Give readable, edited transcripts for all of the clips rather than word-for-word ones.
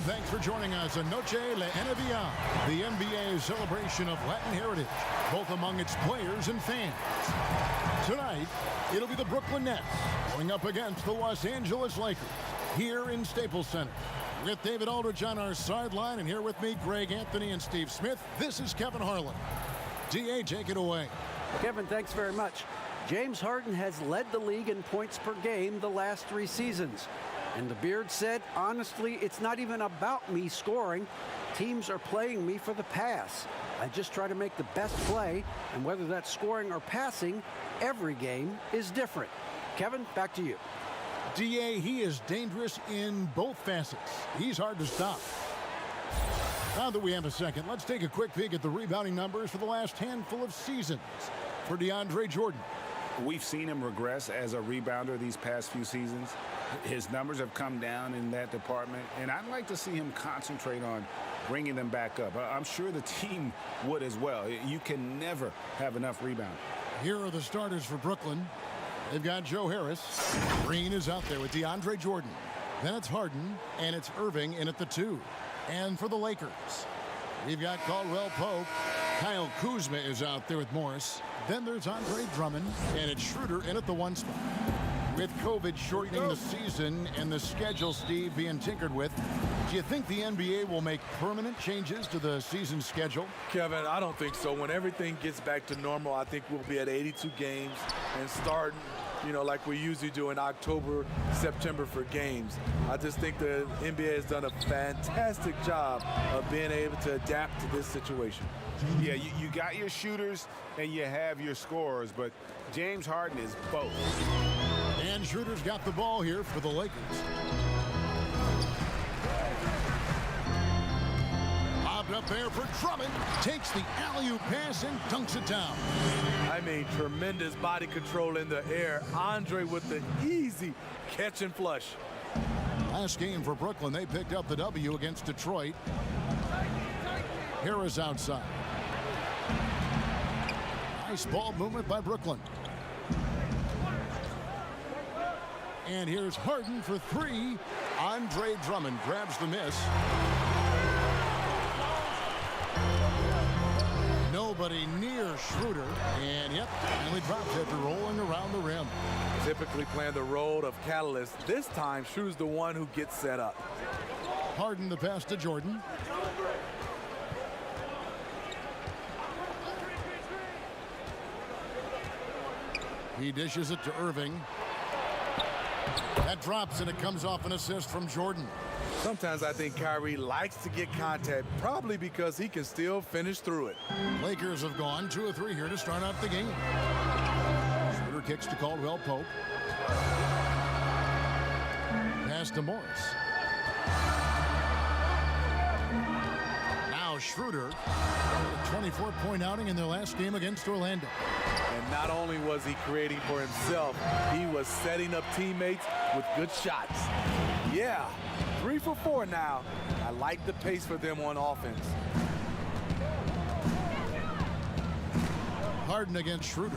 thanks for joining us on Noche Le NBA, the NBA celebration of Latin heritage, both among its players and fans. Tonight, it'll be the Brooklyn Nets going up against the Los Angeles Lakers here in Staples Center. With David Aldridge on our sideline, and here with me, Greg Anthony and Steve Smith, this is Kevin Harlan. D.A., take it away. Kevin, thanks very much. James Harden has led the league in points per game the last 3 seasons. And the Beard said, honestly, it's not even about me scoring. Teams are playing me for the pass. I just try to make the best play, and whether that's scoring or passing, every game is different. Kevin, back to you. D.A., he is dangerous in both facets. He's hard to stop. Now that we have a second, let's take a quick peek at the rebounding numbers for the last handful of seasons for DeAndre Jordan. We've seen him regress as a rebounder these past few seasons. His numbers have come down in that department, and I'd like to see him concentrate on bringing them back up. I'm sure the team would as well. You can never have enough rebound. Here are the starters for Brooklyn. They've got Joe Harris. Green is out there with DeAndre Jordan. Then it's Harden, and it's Irving in at the 2. And for the Lakers, we've got Caldwell Pope. Kyle Kuzma is out there with Morris. Then there's Andre Drummond, and it's Schroeder in at the 1 spot. With COVID shortening the season and the schedule, Steve, being tinkered with, do you think the NBA will make permanent changes to the season schedule? Kevin, I don't think so. When everything gets back to normal, I think we'll be at 82 games and starting, like we usually do in October, September for games. I just think the NBA has done a fantastic job of being able to adapt to this situation. Yeah, you got your shooters and you have your scorers, but James Harden is both. And Schroeder's got the ball here for the Lakers. Lobbed up there for Drummond. Takes the alley-oop pass and dunks it down. I mean, tremendous body control in the air. Andre with the easy catch and flush. Last game for Brooklyn, they picked up the W against Detroit. Harris outside. Nice ball movement by Brooklyn. And here's Harden for 3. Andre Drummond grabs the miss. Nobody near Schroeder. And yep, finally drops after rolling around the rim. Typically playing the role of catalyst. This time, Schroeder's the one who gets set up. Harden the pass to Jordan. He dishes it to Irving. That drops, and it comes off an assist from Jordan. Sometimes I think Kyrie likes to get contact, probably because he can still finish through it. Lakers have gone 2 of 3 here to start off the game. Schroeder kicks to Caldwell Pope. Pass to Morris. Now Schroeder, a 24-point outing in their last game against Orlando. And not only was he creating for himself, he was setting up teammates with good shots. Yeah, 3 for 4 now. I like the pace for them on offense. Harden against Schroeder.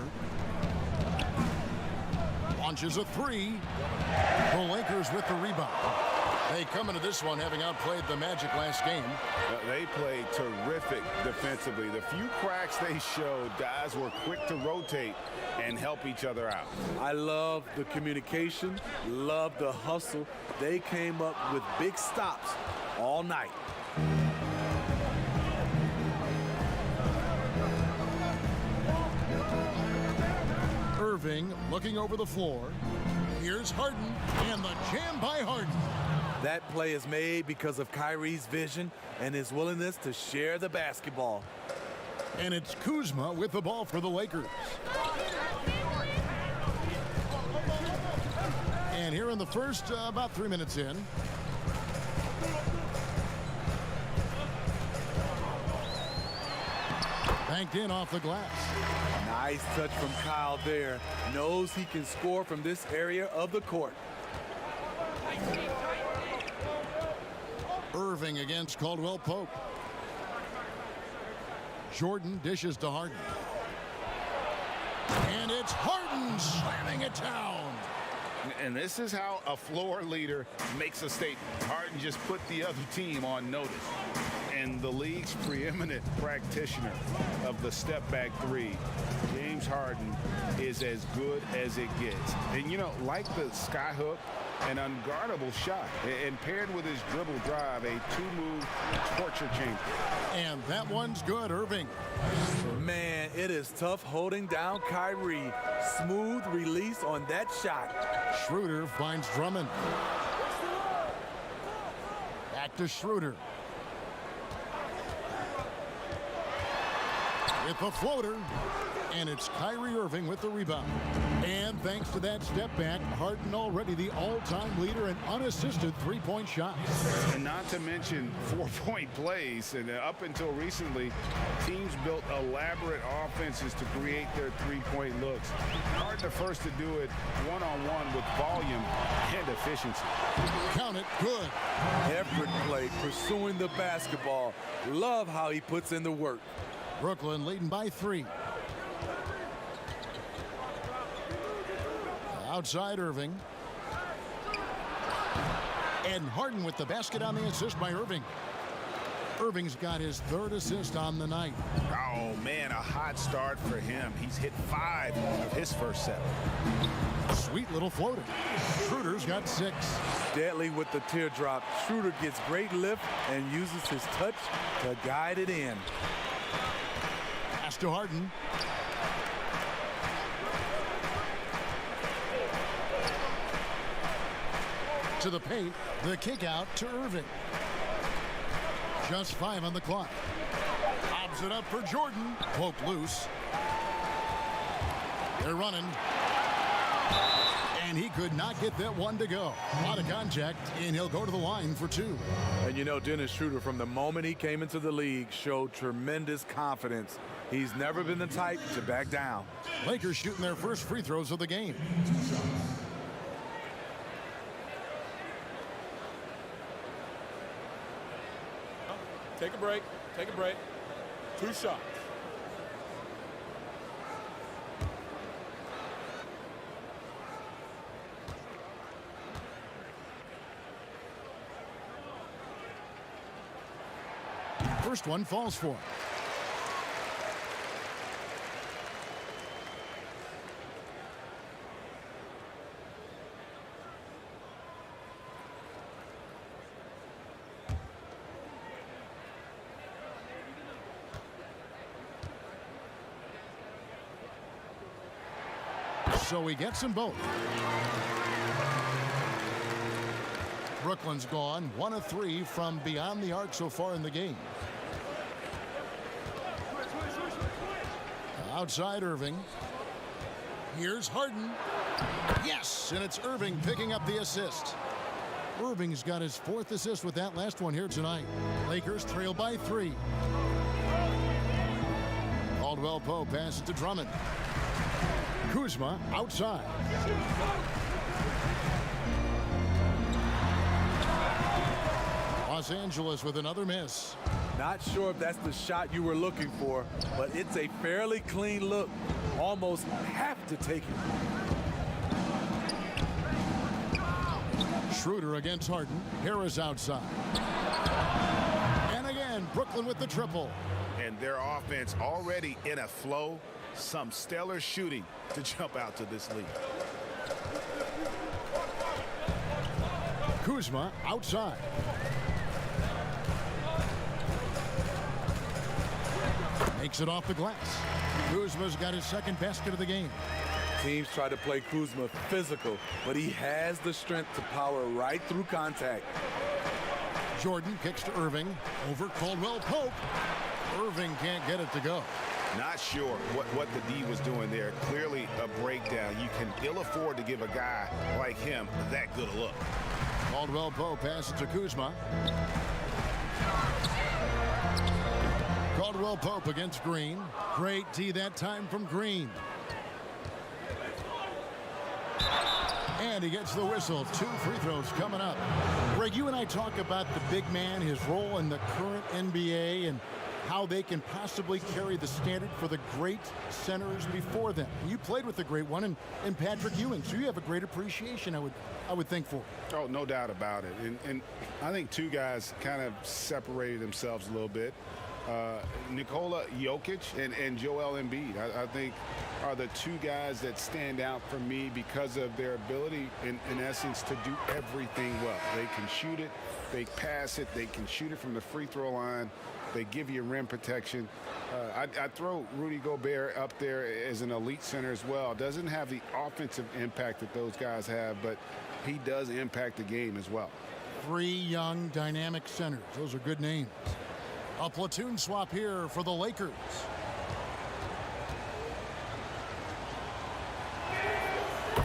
Launches a 3. The Lakers with the rebound. They come into this one having outplayed the Magic last game. They played terrific defensively. The few cracks they showed, guys were quick to rotate and help each other out. I love the communication, love the hustle. They came up with big stops all night. Irving looking over the floor. Here's Harden, and the jam by Harden. That play is made because of Kyrie's vision and his willingness to share the basketball. And it's Kuzma with the ball for the Lakers. And here in the first, about 3 minutes in. Banked in off the glass. Nice touch from Kyle there. Knows he can score from this area of the court. Irving against Caldwell Pope. Jordan dishes to Harden. And it's Harden slamming it down. And this is how a floor leader makes a statement. Harden just put the other team on notice. And the league's preeminent practitioner of the step-back three, James Harden, is as good as it gets. And, you know, like the skyhook, an unguardable shot, and paired with his dribble drive, a two-move torture chamber. And that one's good, Irving. Man, it is tough holding down Kyrie. Smooth release on that shot. Schroeder finds Drummond. Back to Schroeder. With the floater. And it's Kyrie Irving with the rebound. And thanks to that step back, Harden already the all-time leader in unassisted three-point shots. And not to mention four-point plays. And up until recently, teams built elaborate offenses to create their three-point looks. Harden the first to do it one-on-one with volume and efficiency. Count it, good. Effort play, pursuing the basketball. Love how he puts in the work. Brooklyn leading by 3. Outside Irving. And Harden with the basket on the assist by Irving. Irving's got his 3rd assist on the night. Oh, man, a hot start for him. He's hit 5 of his first 7. Sweet little floater. Schroeder's got 6. Deadly with the teardrop. Schroeder gets great lift and uses his touch to guide it in. Pass to Harden. To the paint, the kick out to Irving. Just 5 on the clock. Lobs it up for Jordan. Poke loose. They're running. And he could not get that one to go. A lot of contact, and he'll go to the line for 2. And you know, Dennis Schroeder, from the moment he came into the league, showed tremendous confidence. He's never been the type to back down. Lakers shooting their first free throws of the game. Take a break. Take a break. 2 shots. First one falls for him. So he gets them both. Brooklyn's gone 1 of 3 from beyond the arc so far in the game. Outside Irving. Here's Harden. Yes, and it's Irving picking up the assist. Irving's got his 4th assist with that last one here tonight. Lakers trail by 3. Caldwell Pope passes to Drummond. Kuzma outside. Los Angeles with another miss. Not sure if that's the shot you were looking for, but it's a fairly clean look. Almost have to take it. Schroeder against Harden. Harris outside. And again, Brooklyn with the triple. And their offense already in a flow. Some stellar shooting to jump out to this lead. Kuzma outside. Makes it off the glass. Kuzma's got his 2nd basket of the game. Teams try to play Kuzma physical, but he has the strength to power right through contact. Jordan kicks to Irving. Over Caldwell Pope. Irving can't get it to go. Not sure what the D was doing there. Clearly a breakdown. You can ill afford to give a guy like him that good a look. Caldwell Pope passes to Kuzma. Caldwell Pope against Green. Great D that time from Green. And he gets the whistle. 2 free throws coming up. Greg, you and I talk about the big man, his role in the current NBA, and how they can possibly carry the standard for the great centers before them. You played with the great one in Patrick Ewing, so you have a great appreciation, I would think, for it. Oh, no doubt about it. And I think two guys kind of separated themselves a little bit. Nikola Jokic and Joel Embiid, I think, are the two guys that stand out for me because of their ability, in essence, to do everything well. They can shoot it, they pass it, they can shoot it from the free throw line, they give you rim protection. I'd throw Rudy Gobert up there as an elite center as well. Doesn't have the offensive impact that those guys have, but he does impact the game as well. Three young, dynamic centers. Those are good names. A platoon swap here for the Lakers.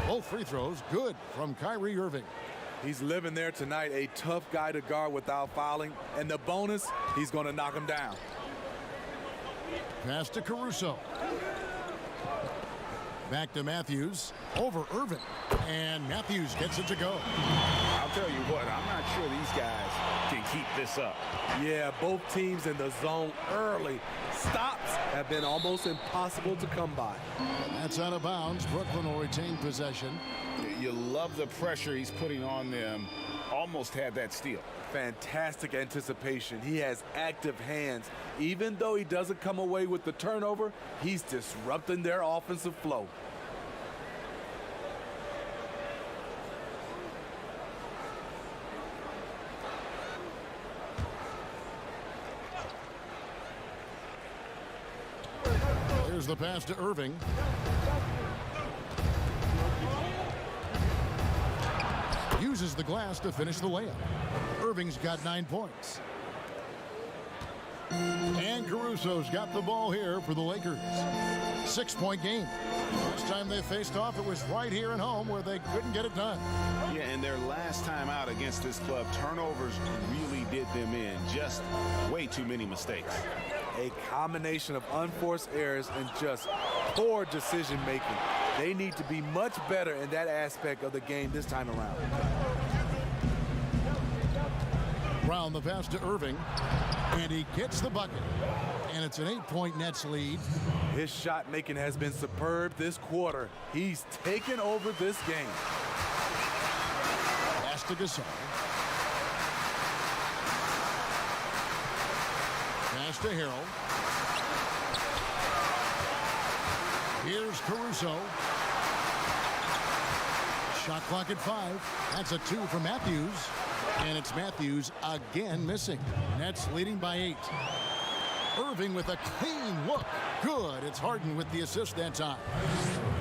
Both free throws good from Kyrie Irving. He's living there tonight, a tough guy to guard without fouling. And the bonus, he's going to knock him down. Pass to Caruso. Back to Matthews. Over Irving. And Matthews gets it to go. I'll tell you what, I'm not sure these guys can keep this up. Yeah, both teams in the zone early. Stops have been almost impossible to come by. That's out of bounds. Brooklyn will retain possession. You love the pressure he's putting on them. Almost had that steal. Fantastic anticipation. He has active hands. Even though he doesn't come away with the turnover, he's disrupting their offensive flow. Here's the pass to Irving. Uses the glass to finish the layup. Irving's got 9 points. And Caruso's got the ball here for the Lakers. 6-point game. Last time they faced off, it was right here at home where they couldn't get it done. Yeah, and their last time out against this club, turnovers really did them in. Just way too many mistakes. A combination of unforced errors and just poor decision making. They need to be much better in that aspect of the game this time around. Brown the pass to Irving, and he gets the bucket. And it's an 8-point Nets lead. His shot making has been superb this quarter. He's taken over this game. Pass to Gasol. Pass to Harrell. Here's Caruso. Shot clock at 5. That's a 2 for Matthews. And it's Matthews again missing. Nets leading by 8. Irving with a clean look. Good. It's Harden with the assist that time.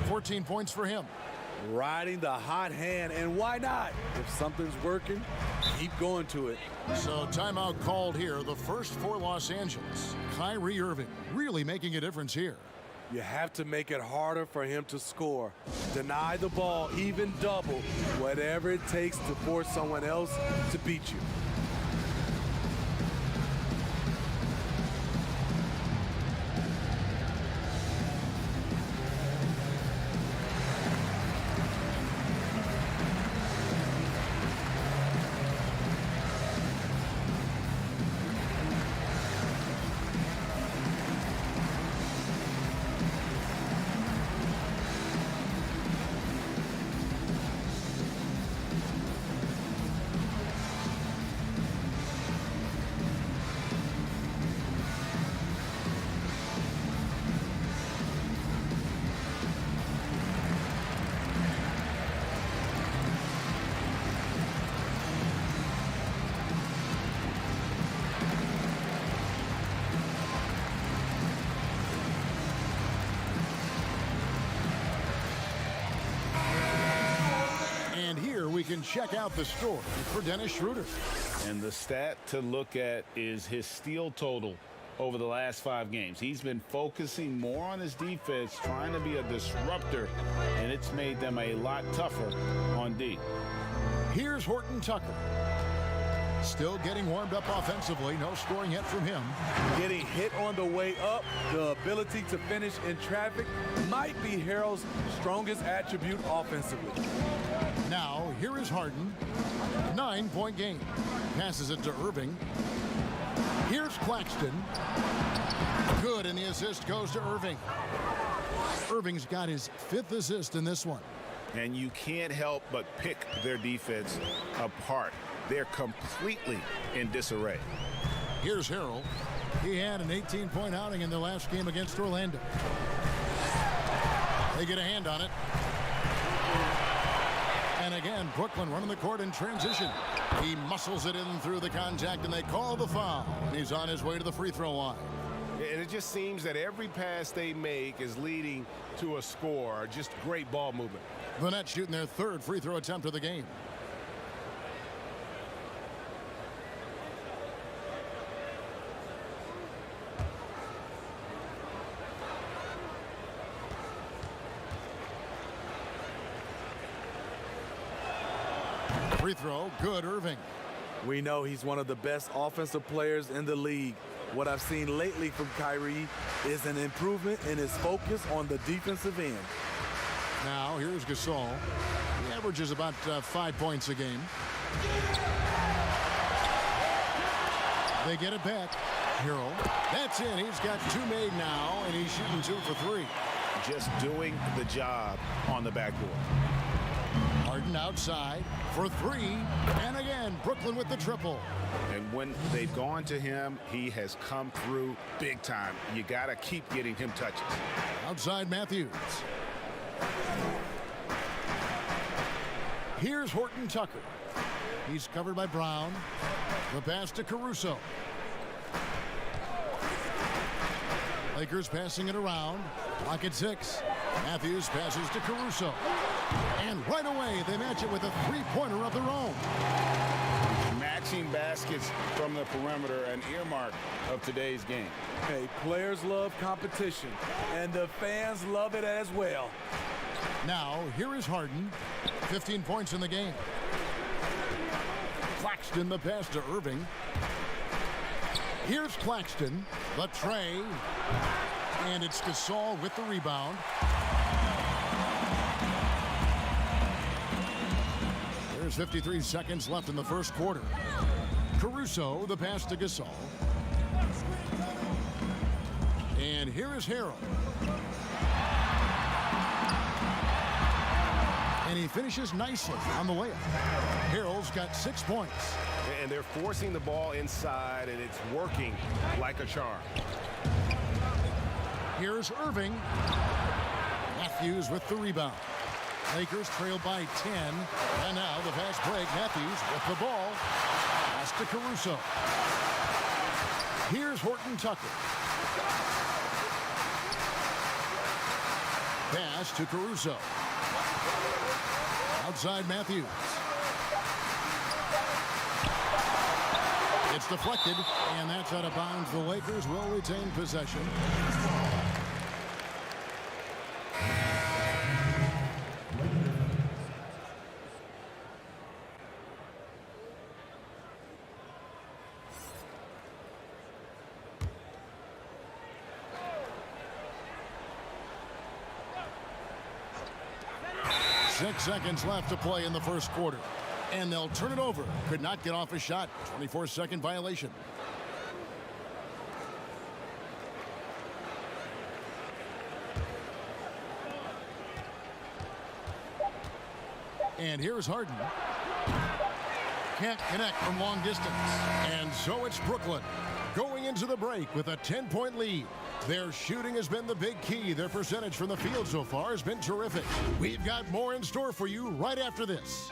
14 points for him. Riding the hot hand, and why not? If something's working, keep going to it. So timeout called here, the first for Los Angeles. Kyrie Irving really making a difference here. You have to make it harder for him to score. Deny the ball, even double, whatever it takes to force someone else to beat you. We can check out the story for Dennis Schroeder. And the stat to look at is his steal total over the last 5 games. He's been focusing more on his defense, trying to be a disruptor, and it's made them a lot tougher on D. Here's Horton Tucker. Still getting warmed up offensively. No scoring yet from him. Getting hit on the way up, the ability to finish in traffic might be Harrell's strongest attribute offensively. Now, here is Harden. 9-point game. Passes it to Irving. Here's Claxton. good, and the assist goes to Irving. Irving's got his 5th assist in this one. And you can't help but pick their defense apart. They're completely in disarray. Here's Harrell. He had an 18-point outing in their last game against Orlando. They get a hand on it. And again, Brooklyn running the court in transition. He muscles it in through the contact, and they call the foul. And he's on his way to the free throw line. And it just seems that every pass they make is leading to a score. Just great ball movement. The Nets shooting their 3rd free throw attempt of the game. Free throw, good, Irving. We know he's one of the best offensive players in the league. What I've seen lately from Kyrie is an improvement in his focus on the defensive end. Now, here's Gasol. He averages about 5 points a game. They get it back. Harrell. That's in. He's got 2 made now, and he's shooting 2 for 3. Just doing the job on the backboard. Harden outside for 3. And again, Brooklyn with the triple. And when they've gone to him, he has come through big time. You got to keep getting him touches. Outside Matthews. Here's Horton Tucker. He's covered by Brown. The pass to Caruso. Lakers passing it around. Clock at 6. Matthews passes to Caruso. And right away, they match it with a 3-pointer of their own. Matching baskets from the perimeter, an earmark of today's game. Hey, players love competition, and the fans love it as well. Now, here is Harden. 15 points in the game. Claxton the pass to Irving. Here's Claxton. The tray. And it's Gasol with the rebound. There's 53 seconds left in the first quarter. Caruso, the pass to Gasol. And here is Harrell. And he finishes nicely on the layup. Harrell's got 6 points. And they're forcing the ball inside, and it's working like a charm. Here's Irving. Matthews with the rebound. Lakers trail by 10. And now the fast break. Matthews with the ball. Pass to Caruso. Here's Horton Tucker. Pass to Caruso. Outside Matthews. It's deflected, and that's out of bounds. The Lakers will retain possession. Six seconds left to play in the first quarter. And they'll turn it over. Could not get off a shot. 24-second violation. And here's Harden. Can't connect from long distance. And so it's Brooklyn going into the break with a 10-point lead. Their shooting has been the big key. Their percentage from the field so far has been terrific. We've got more in store for you right after this.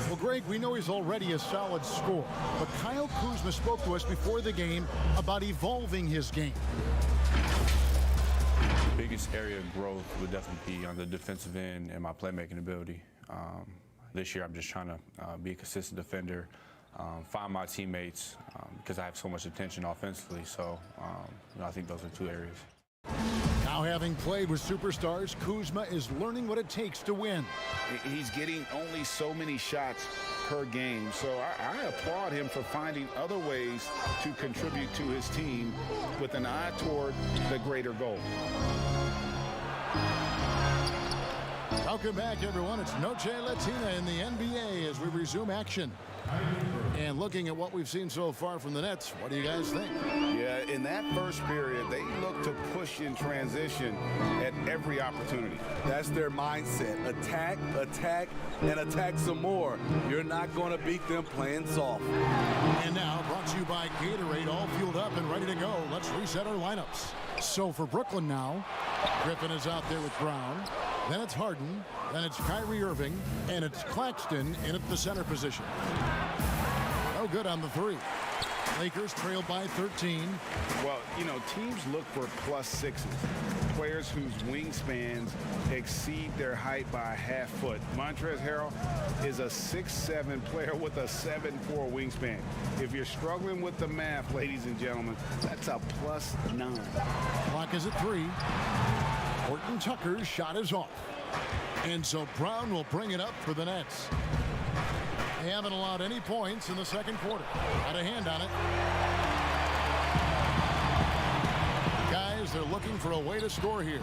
Well, Greg, we know he's already a solid scorer, but Kyle Kuzma spoke to us before the game about evolving his game. The biggest area of growth would definitely be on the defensive end and my playmaking ability. This year, I'm just trying to be a consistent defender, find my teammates, because I have so much attention offensively. So I think those are two areas. Now, having played with superstars, Kuzma is learning what it takes to win. He's getting only so many shots per game. So I applaud him for finding other ways to contribute to his team with an eye toward the greater goal. Welcome back, everyone. It's Noche Latina in the NBA as we resume action. And looking at what we've seen so far from the Nets, what do you guys think? Yeah, in that first period, they look to push in transition at every opportunity. That's their mindset. Attack, attack, and attack some more. You're not going to beat them playing soft. And now, brought to you by Gatorade, all fueled up and ready to go. Let's reset our lineups. So for Brooklyn now, Griffin is out there with Brown. Then it's Harden. Then it's Kyrie Irving. And it's Claxton in at the center position. No good on the three. Lakers trailed by 13. Well, you know, teams look for +6s. Players whose wingspans exceed their height by a half foot. Montrezl Harrell is a 6'7" player with a 7'4" wingspan. If you're struggling with the math, ladies and gentlemen, that's a +9. Clock is at 3. Horton Tucker's shot is off. And so Brown will bring it up for the Nets. They haven't allowed any points in the second quarter. Got a hand on it. Guys, they're looking for a way to score here.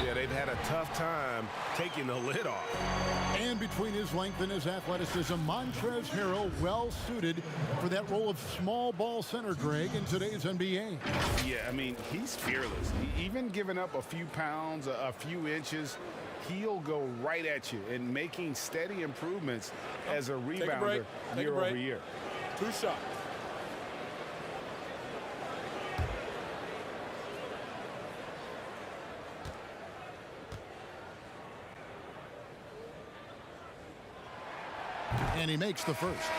Yeah, they've had a tough time taking the lid off. And between his length and his athleticism, Montrezl Harrell well suited for that role of small ball center, Greg, in today's NBA. Yeah, I mean, he's fearless. Even giving up a few pounds, a few inches, he'll go right at you and making steady improvements as a rebounder year over year. 2 shots. And he makes the first.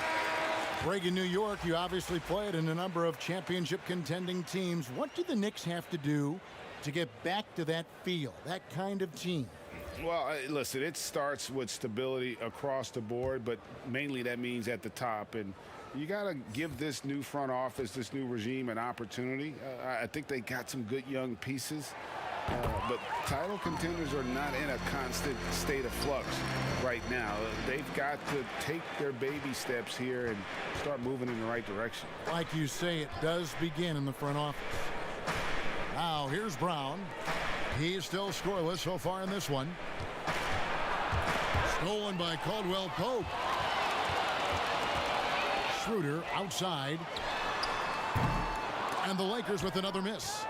Greg, in New York, you obviously played in a number of championship contending teams. What do the Knicks have to do to get back to that feel, that kind of team? Well, listen, it starts with stability across the board, but mainly that means at the top. And you got to give this new front office, this new regime, an opportunity. I think they got some good young pieces. But title contenders are not in a constant state of flux right now. They've got to take their baby steps here and start moving in the right direction. Like you say, it does begin in the front office. Now, here's Brown. He's still scoreless so far in this one. Stolen by Caldwell Pope. Schroeder outside. And the Lakers with another miss.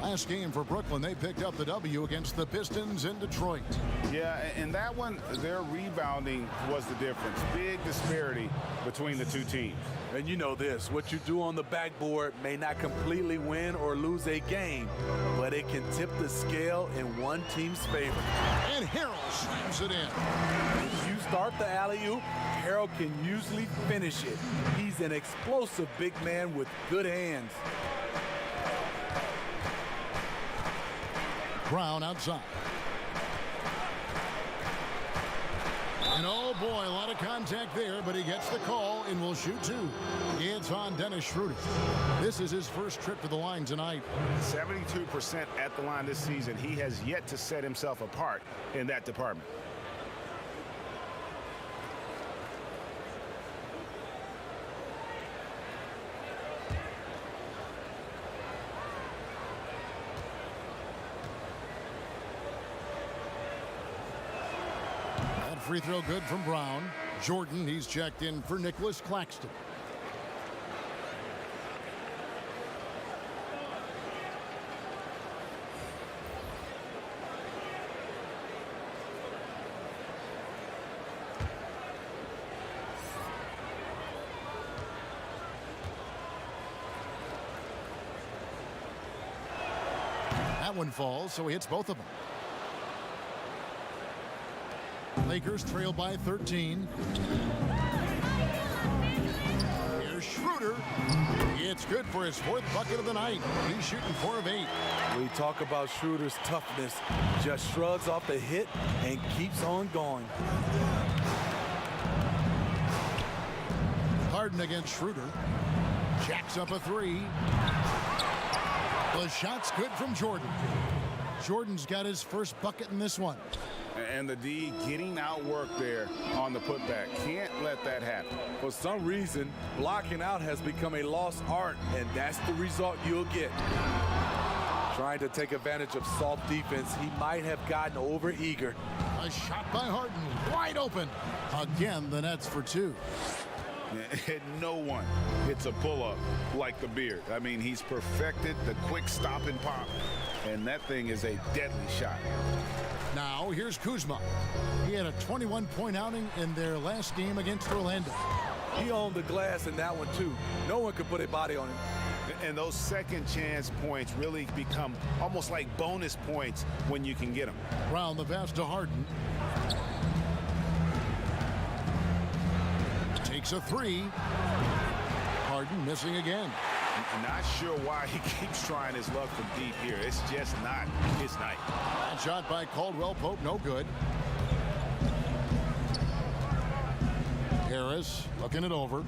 Last game for Brooklyn, they picked up the W against the Pistons in Detroit. Yeah, and that one, their rebounding was the difference. Big disparity between the two teams. And you know this, what you do on the backboard may not completely win or lose a game, but it can tip the scale in one team's favor. And Harrell slams it in. If you start the alley-oop, Harrell can usually finish it. He's an explosive big man with good hands. Brown outside. And oh boy, a lot of contact there, but he gets the call and will shoot 2. It's on Dennis Schroeder. This is his first trip to the line tonight. 72% at the line this season. He has yet to set himself apart in that department. Free throw good from Brown. Jordan, he's checked in for Nicholas Claxton. That one falls, so he hits both of them. Lakers trail by 13. Here's Schroeder. It's good for his 4th bucket of the night. He's shooting 4 of 8. We talk about Schroeder's toughness. Just shrugs off the hit and keeps on going. Harden against Schroeder. Jacks up a 3. The shot's good from Jordan. Jordan's got his first bucket in this one. And the D getting outworked there on the putback. Can't let that happen. For some reason, blocking out has become a lost art, and that's the result you'll get. Trying to take advantage of soft defense, he might have gotten over-eager. A shot by Harden, wide open. Again, the Nets for two. No one hits a pull-up like the Beard. I mean, he's perfected the quick stop and pop, and that thing is a deadly shot. Now, here's Kuzma. He had a 21-point outing in their last game against Orlando. He owned the glass in that one, too. No one could put a body on him. And those second chance points really become almost like bonus points when you can get them. Brown the pass to Harden. Takes a three. Harden missing again. I'm not sure why he keeps trying his luck from deep here. It's just not his night. That shot by Caldwell Pope, no good. Harris looking it over.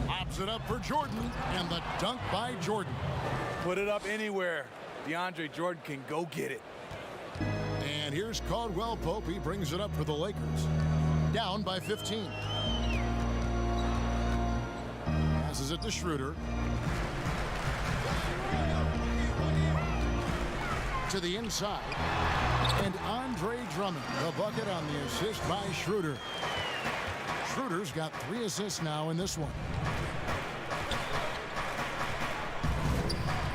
Lobs it up for Jordan, and the dunk by Jordan. Put it up anywhere. DeAndre Jordan can go get it. And here's Caldwell Pope. He brings it up for the Lakers. Down by 15. Passes it to Schroeder. To the inside. And Andre Drummond, the bucket on the assist by Schroeder. Schroeder's got 3 assists now in this one.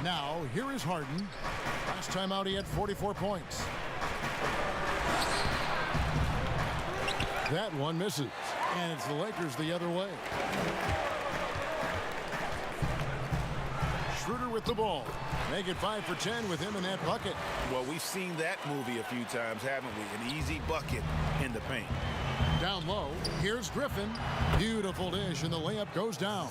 Now, here is Harden. Last time out, he had 44 points. That one misses. And it's the Lakers the other way. Schroeder with the ball. Make it 5 for 10 with him in that bucket. Well, we've seen that movie a few times, haven't we? An easy bucket in the paint. Down low, here's Griffin. Beautiful dish, and the layup goes down.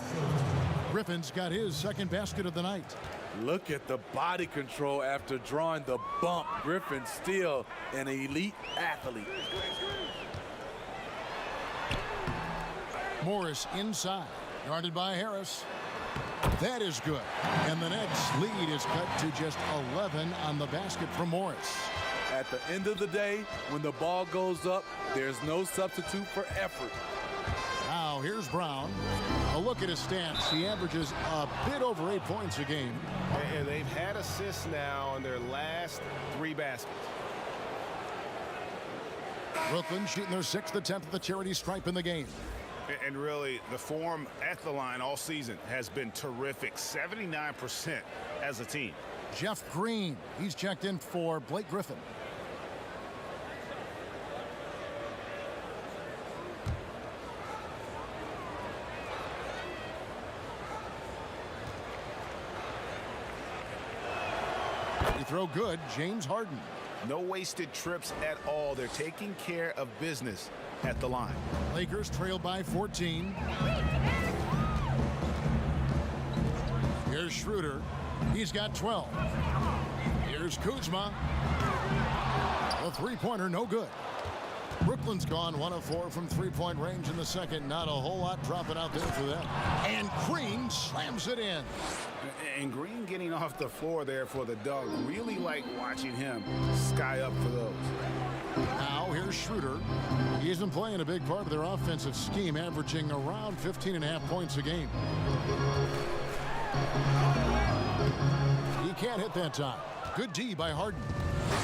Griffin's got his second basket of the night. Look at the body control after drawing the bump. Griffin still an elite athlete. Morris inside, guarded by Harris. That is good. And the Nets' lead is cut to just 11 on the basket from Morris. At the end of the day, when the ball goes up, there's no substitute for effort. Now here's Brown. A look at his stats. He averages a bit over 8 points a game. And they've had assists now on their last 3 baskets. Brooklyn shooting their 6th attempt at the charity stripe in the game. And really, the form at the line all season has been terrific. 79% as a team. Jeff Green, he's checked in for Blake Griffin. He throw good, James Harden. No wasted trips at all. They're taking care of business at the line. Lakers trail by 14. Here's Schroeder. He's got 12. Here's Kuzma. A three-pointer, no good. Brooklyn's gone 1 of 4 from three-point range in the second. Not a whole lot dropping out there for them. And Green slams it in. And Green getting off the floor there for the dunk. Really like watching him sky up for those. Now here's Schroeder. He isn't playing a big part of their offensive scheme, averaging around 15.5 points a game. He can't hit that time. Good D by Harden.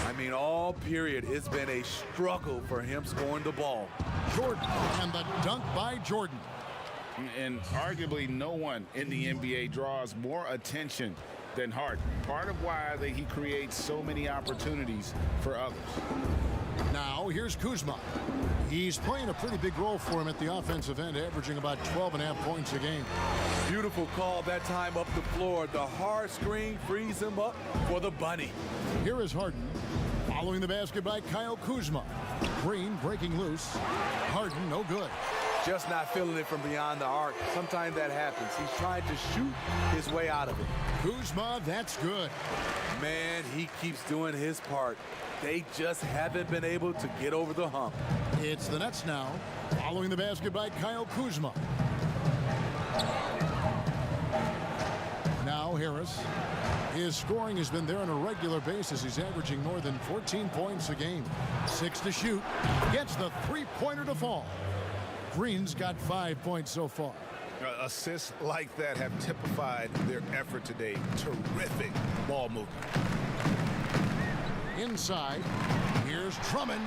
I mean, all period, it's been a struggle for him scoring the ball. Jordan, and the dunk by Jordan. And arguably no one in the NBA draws more attention than Harden. Part of why he creates so many opportunities for others. Now here's Kuzma. He's playing a pretty big role for him at the offensive end, averaging about 12.5 points a game. Beautiful call that time up the floor. The hard screen frees him up for the bunny. Here is Harden. Following the basket by Kyle Kuzma. Green breaking loose. Harden no good. Just not feeling it from beyond the arc. Sometimes that happens. He's trying to shoot his way out of it. Kuzma, that's good. Man, he keeps doing his part. They just haven't been able to get over the hump. It's the Nets now. Following the basket by Kyle Kuzma. Now Harris. His scoring has been there on a regular basis. He's averaging more than 14 points a game. 6 to shoot. Gets the three-pointer to fall. Green's got 5 points so far. Assists like that have typified their effort today. Terrific ball movement. Inside, here's Drummond.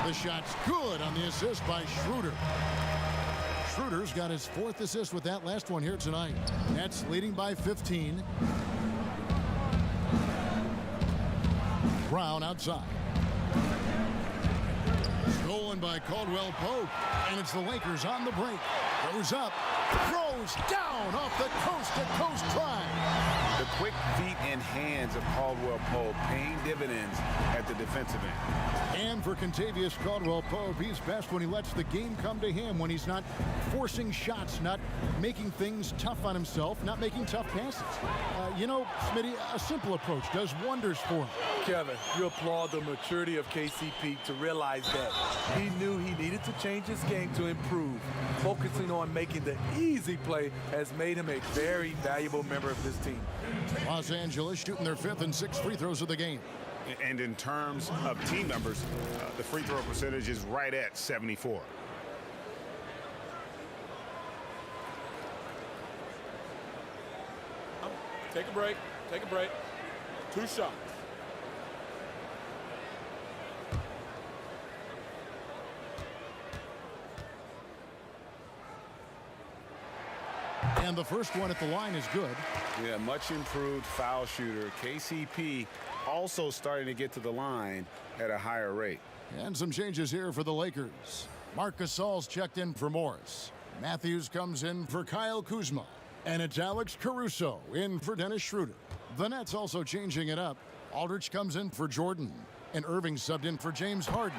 The shot's good on the assist by Schroeder. Schroeder's got his 4th assist with that last one here tonight. Nets leading by 15. Brown outside. Stolen by Caldwell Pope. And it's the Lakers on the break. Goes up. Throws down off the coast-to-coast drive. The quick feet and hands of Caldwell Pope paying dividends at the defensive end. And for Kentavious Caldwell-Pope, he's best when he lets the game come to him, when he's not forcing shots, not making things tough on himself, not making tough passes. You know, Smitty, a simple approach does wonders for him. Kevin, you applaud the maturity of KCP to realize that he knew he needed to change his game to improve. Focusing on making the easy play has made him a very valuable member of this team. Los Angeles shooting their 5th and 6th free throws of the game. And in terms of team numbers, the free throw percentage is right at 74. Take a break. Take a break. 2 shots. And the first one at the line is good. Yeah, much improved foul shooter. KCP also starting to get to the line at a higher rate. And some changes here for the Lakers. Marc Gasol's checked in for Morris. Matthews comes in for Kyle Kuzma. And it's Alex Caruso in for Dennis Schroeder. The Nets also changing it up. Aldridge comes in for Jordan. And Irving subbed in for James Harden.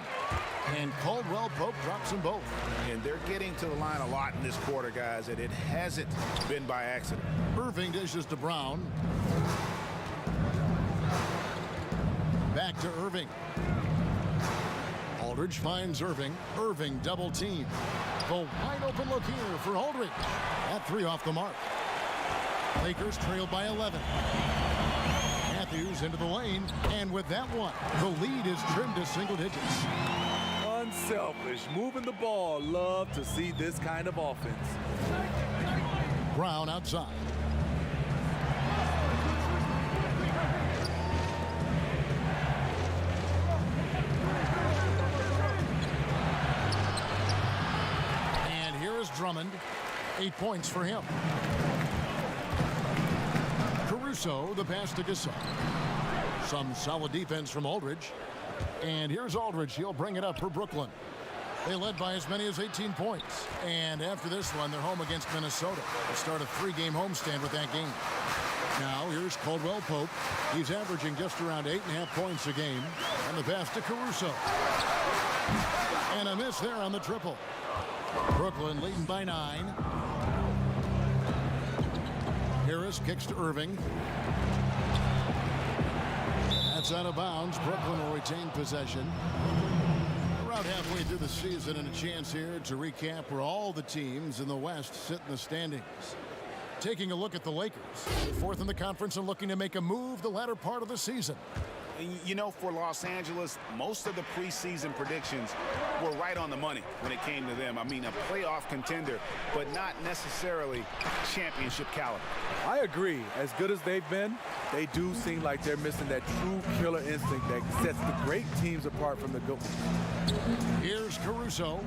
And Caldwell Pope drops them both. And they're getting to the line a lot in this quarter, guys, and it hasn't been by accident. Irving dishes to Brown. Back to Irving. Aldridge finds Irving. Irving double team. The wide open look here for Aldridge. That 3 off the mark. Lakers trailed by 11. Matthews into the lane, and with that one, the lead is trimmed to single digits. Unselfish, moving the ball. Love to see this kind of offense. Brown outside. And here is Drummond. 8 points for him. Caruso, the pass to Gasol. Some solid defense from Aldridge. And here's Aldridge. He'll bring it up for Brooklyn. They led by as many as 18 points. And after this one, they're home against Minnesota. They'll start a 3-game homestand with that game. Now, here's Caldwell Pope. He's averaging just around 8.5 points a game. And the pass to Caruso. And a miss there on the triple. Brooklyn leading by 9. Harris kicks to Irving. That's out of bounds. Brooklyn will retain possession. Around halfway through the season, and a chance here to recap where all the teams in the West sit in the standings. Taking a look at the Lakers. They're 4th in the conference and looking to make a move the latter part of the season. You know, for Los Angeles, most of the preseason predictions were right on the money when it came to them. I mean, a playoff contender, but not necessarily championship caliber. I agree. As good as they've been, they do seem like they're missing that true killer instinct that sets the great teams apart from the good ones. Here's Caruso.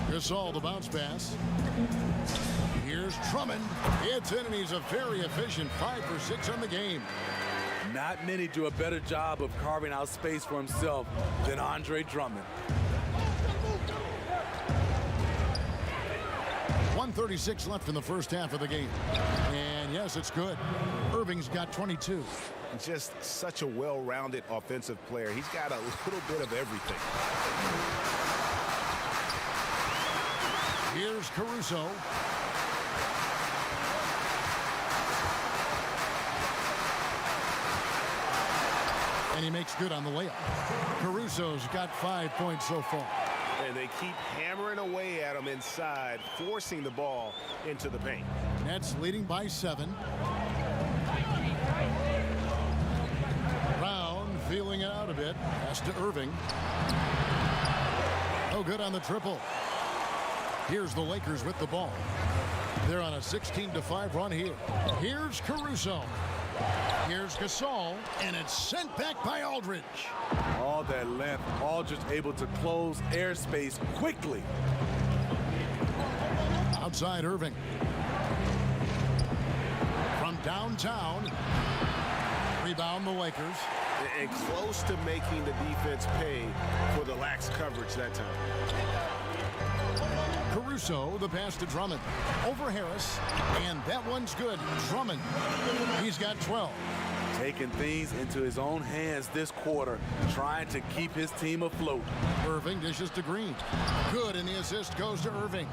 Gasol, the bounce pass. Here's Drummond. It's in, and he's a very efficient 5 for 6 on the game. Not many do a better job of carving out space for himself than Andre Drummond. 1:36 left in the first half of the game. And yes, it's good. Irving's got 22. Just such a well-rounded offensive player. He's got a little bit of everything. Here's Caruso. And he makes good on the layup. Caruso's got 5 points so far. And they keep hammering away at him inside, forcing the ball into the paint. Nets leading by 7. Brown feeling it out a bit. Pass to Irving. No good on the triple. Here's the Lakers with the ball. They're on a 16-5 run here. Here's Caruso. Here's Gasol, and it's sent back by Aldridge. All that length, Aldridge able to close airspace quickly. Outside Irving. From downtown. Rebound the Lakers. And close to making the defense pay for the lax coverage that time. Caruso, the pass to Drummond. Over Harris, and that one's good. Drummond, he's got 12. Taking things into his own hands this quarter, trying to keep his team afloat. Irving dishes to Green. Good, and the assist goes to Irving.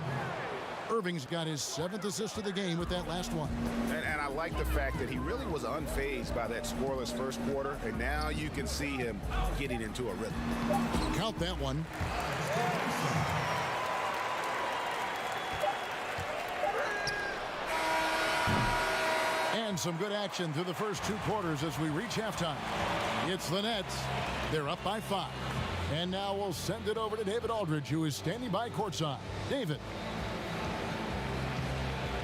Irving's got his 7th assist of the game with that last one. And I like the fact that he really was unfazed by that scoreless first quarter, and now you can see him getting into a rhythm. Count that one. And some good action through the first 2 quarters as we reach halftime. It's the Nets. They're up by 5. And now we'll send it over to David Aldridge, who is standing by courtside. David.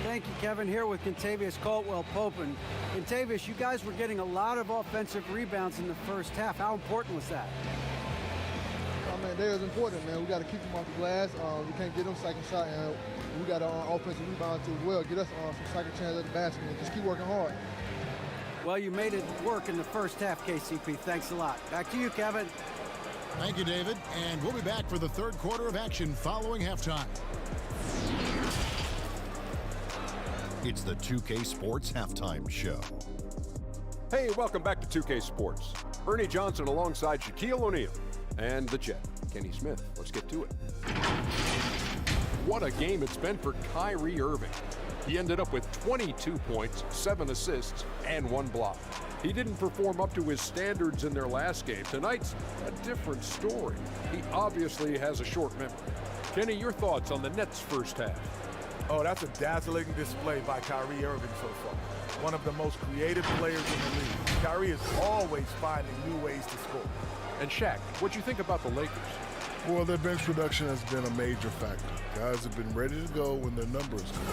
Thank you, Kevin. Here with Kentavious Caldwell-Pope. And Kentavious, you guys were getting a lot of offensive rebounds in the first half. How important was that? Oh, man, that was important, man. We got to keep them off the glass. We can't get them second shot. And we got our offensive rebound to well. Get us some second chance at the basket and just keep working hard. Well, you made it work in the first half, KCP. Thanks a lot. Back to you, Kevin. Thank you, David. And we'll be back for the 3rd quarter of action following halftime. It's the 2K Sports Halftime Show. Hey, welcome back to 2K Sports. Ernie Johnson alongside Shaquille O'Neal and the Jet, Kenny Smith. Let's get to it. What a game it's been for Kyrie Irving. He ended up with 22 points, 7 assists, and 1 block. He didn't perform up to his standards in their last game. Tonight's a different story. He obviously has a short memory. Kenny, your thoughts on the Nets' first half? Oh, that's a dazzling display by Kyrie Irving so far. One of the most creative players in the league. Kyrie is always finding new ways to score. And Shaq, what'd you think about the Lakers? Well, their bench production has been a major factor. Guys have been ready to go when their numbers come.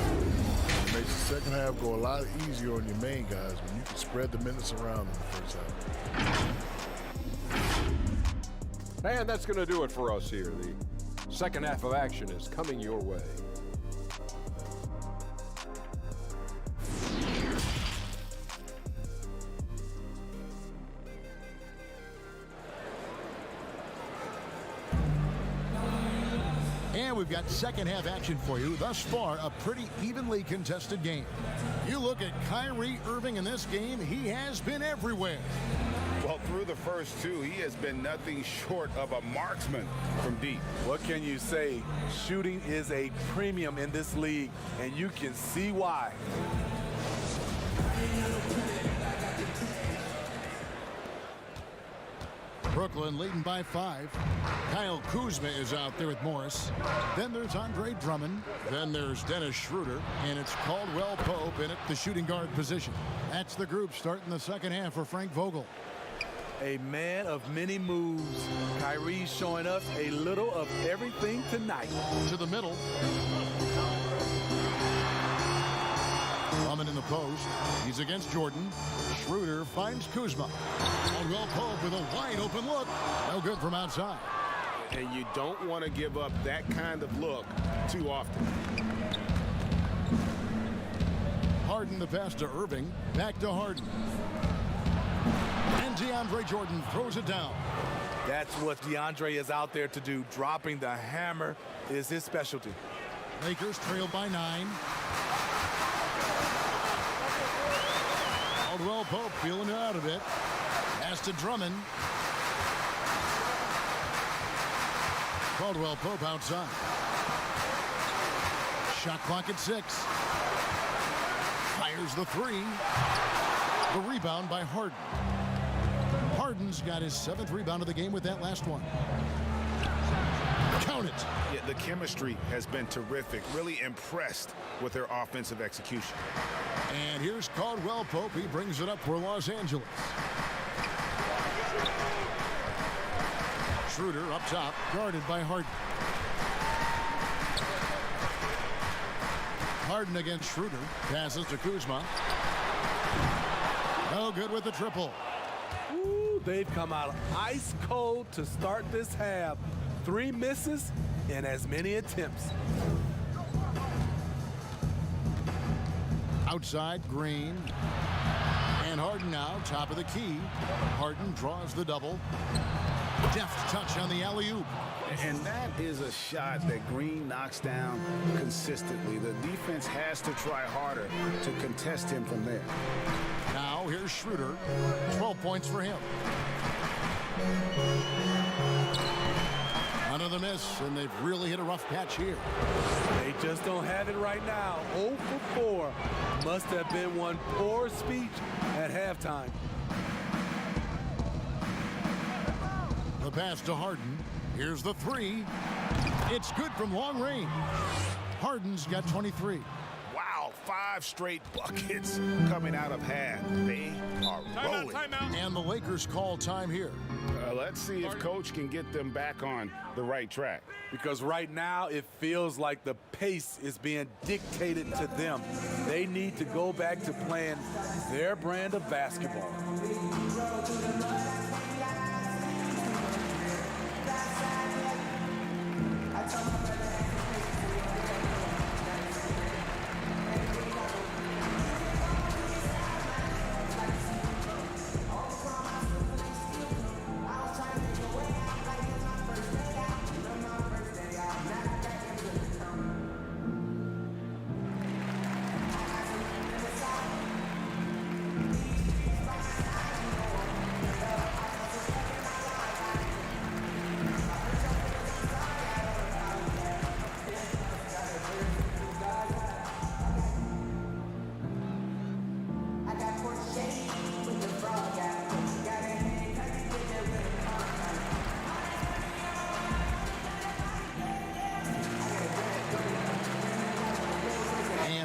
It makes the second half go a lot easier on your main guys when you can spread the minutes around in the first half. And that's going to do it for us here. The second half of action is coming your way. And we've got second half action for you. Thus far, a pretty evenly contested game. You look at Kyrie Irving in this game, he has been everywhere. Well, through the first 2, he has been nothing short of a marksman from deep. What can you say? Shooting is a premium in this league, and you can see why. Brooklyn leading by 5. Kyle Kuzma is out there with Morris. Then there's Andre Drummond. Then there's Dennis Schroeder. And it's Caldwell-Pope in at the shooting guard position. That's the group starting the second half for Frank Vogel. A man of many moves. Kyrie showing us a little of everything tonight. To the middle. Drummond in the post. He's against Jordan. Schroeder finds Kuzma. Caldwell-Pope with a wide open look. No good from outside. And you don't want to give up that kind of look too often. Harden the pass to Irving. Back to Harden. And DeAndre Jordan throws it down. That's what DeAndre is out there to do. Dropping the hammer is his specialty. Lakers trail by 9. Caldwell-Pope feeling it out a bit. Pass to Drummond. Caldwell-Pope outside. Shot clock at 6. Fires the 3. The rebound by Harden. Harden's got his 7th rebound of the game with that last one. Count it. Yeah, the chemistry has been terrific. Really impressed with their offensive execution. And here's Caldwell Pope. He brings it up for Los Angeles. Schroeder up top, guarded by Harden. Harden against Schroeder. Passes to Kuzma. No good with the triple. Ooh, they've come out ice cold to start this half. 3 misses in as many attempts. Outside, Green. And Harden now, top of the key. Harden draws the double. Deft touch on the alley-oop. And that is a shot that Green knocks down consistently. The defense has to try harder to contest him from there. Now here's Schroeder. 12 points for him. Another miss, and they've really hit a rough patch here. They just don't have it right now. 0 for 4. Must have been one poor speech at halftime. The pass to Harden. Here's the 3. It's good from long range. Harden's got 23. Wow, 5 straight buckets coming out of half. They are rolling. And the Lakers call time here. Let's see if Coach can get them back on the right track. Because right now it feels like the pace is being dictated to them. They need to go back to playing their brand of basketball.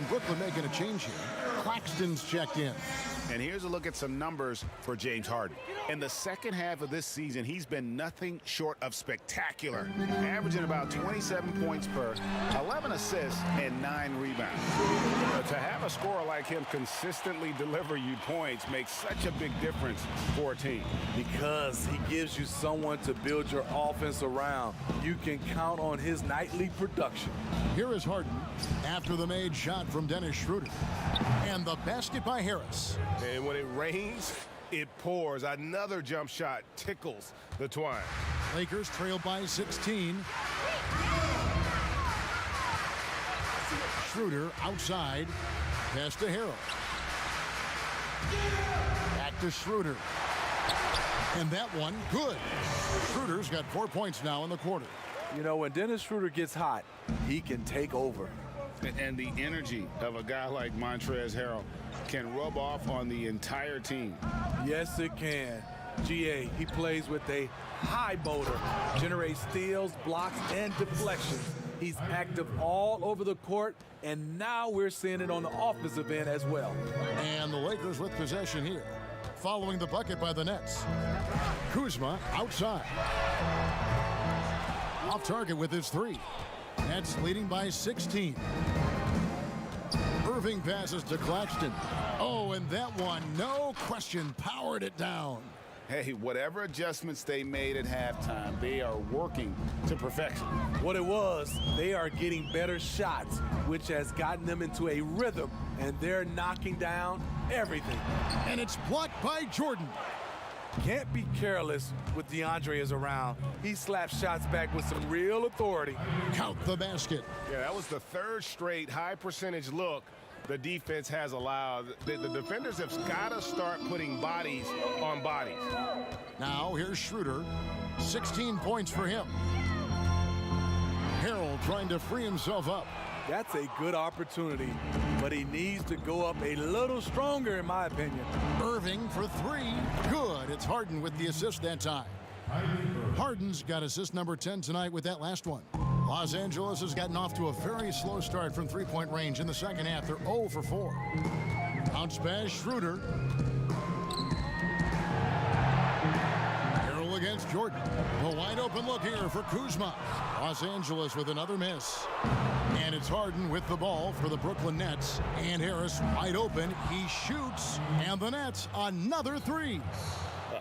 Brooklyn making a change here. Claxton's checked in. And here's a look at some numbers for James Harden. In the second half of this season, he's been nothing short of spectacular, averaging about 27 points per, 11 assists, and 9 rebounds. To have a scorer like him consistently deliver you points makes such a big difference for a team. Because he gives you someone to build your offense around. You can count on his nightly production. Here is Harden after the made shot from Dennis Schroeder. And the basket by Harris. And when it rains, it pours. Another jump shot tickles the twine. Lakers trail by 16. Schroeder outside. Pass to Harrell. Back to Schroeder. And that one, good. Schroeder's got 4 points now in the quarter. You know, when Dennis Schroeder gets hot, he can take over. And the energy of a guy like Montrezl Harrell can rub off on the entire team. Yes, it can. GA, he plays with a high motor, generates steals, blocks, and deflections. He's active all over the court, and now we're seeing it on the offensive end as well. And the Lakers with possession here, following the bucket by the Nets. Kuzma outside. Off target with his 3. Nets leading by 16. Irving passes to Claxton. Oh, and that one, no question, powered it down. Hey, whatever adjustments they made at halftime, they are working to perfection. What it was, they are getting better shots, which has gotten them into a rhythm, and they're knocking down everything. And it's blocked by Jordan. Can't be careless with DeAndre is around. He slaps shots back with some real authority. Count the basket. Yeah, that was the 3rd straight high percentage look the defense has allowed. The defenders have got to start putting bodies on bodies. Now here's Schroeder. 16 points for him. Harrell trying to free himself up. That's a good opportunity, but he needs to go up a little stronger, in my opinion. Irving for 3. Good. It's Harden with the assist that time. Harden's got assist number 10 tonight with that last one. Los Angeles has gotten off to a very slow start from three-point range in the second half. They're 0 for 4. Bounce pass, Schroeder. Harrell against Jordan. A wide open look here for Kuzma. Los Angeles with another miss. And it's Harden with the ball for the Brooklyn Nets. And Harris wide open. He shoots. And the Nets another three.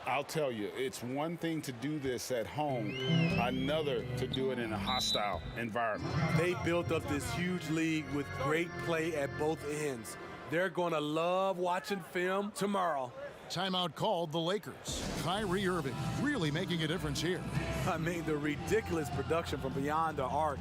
I'll tell you, it's one thing to do this at home, another to do it in a hostile environment. They built up this huge league with great play at both ends. They're going to love watching film tomorrow. Timeout called the Lakers. Kyrie Irving really making a difference here. I mean, the ridiculous production from beyond the arc.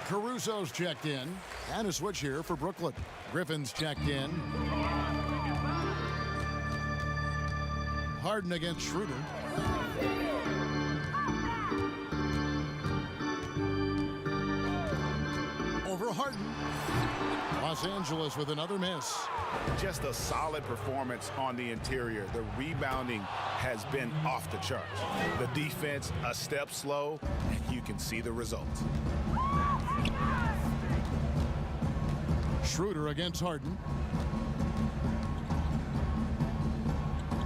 Caruso's checked in. And a switch here for Brooklyn. Griffin's checked in. Harden against Schroeder. Over Harden. Los Angeles with another miss. Just a solid performance on the interior. The rebounding has been off the charts. The defense a step slow, and you can see the results. Schroeder against Harden.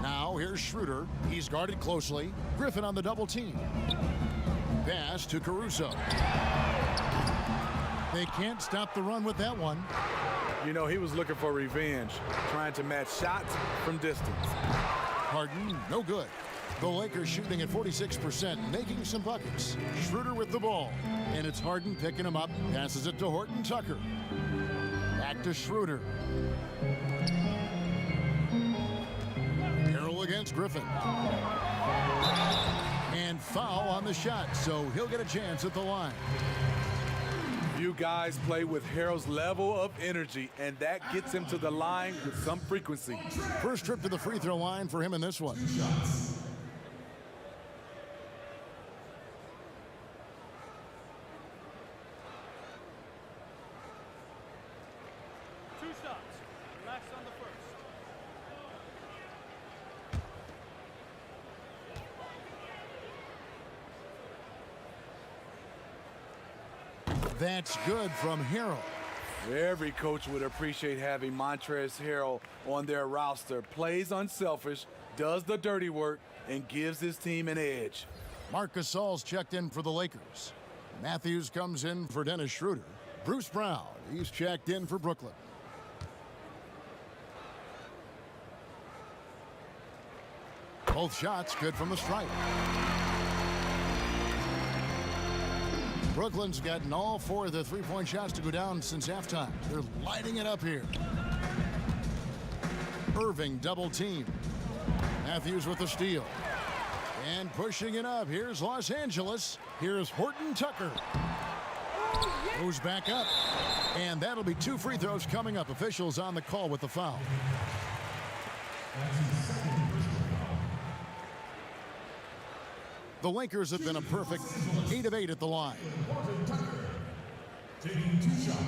Now here's Schroeder. He's guarded closely. Griffin on the double team. Pass to Caruso. They can't stop the run with that one. You know, he was looking for revenge, trying to match shots from distance. Harden, no good. The Lakers shooting at 46%, making some buckets. Schroeder with the ball. And it's Harden picking him up, passes it to Horton Tucker. Back to Schroeder. Harrell against Griffin. And foul on the shot, so he'll get a chance at the line. You guys play with Harrell's level of energy, and that gets him to the line with some frequency. First trip to the free throw line for him in this one. That's good from Harrell. Every coach would appreciate having Montrezl Harrell on their roster. Plays unselfish, does the dirty work, and gives his team an edge. Marc Gasol's checked in for the Lakers. Matthews comes in for Dennis Schroeder. Bruce Brown, he's checked in for Brooklyn. Both shots good from the stripe. Brooklyn's gotten all four of the three-point shots to go down since halftime. They're lighting it up here. Irving double team. Matthews with the steal. And pushing it up. Here's Los Angeles. Here's Horton Tucker. Goes back up. And that'll be two free throws coming up. Officials on the call with the foul. The Lakers have been a perfect 8 of 8 at the line. Taking 2 shots.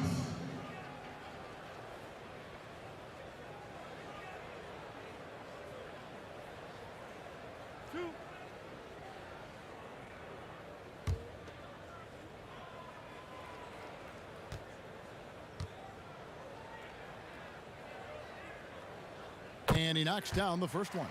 And he knocks down the first one.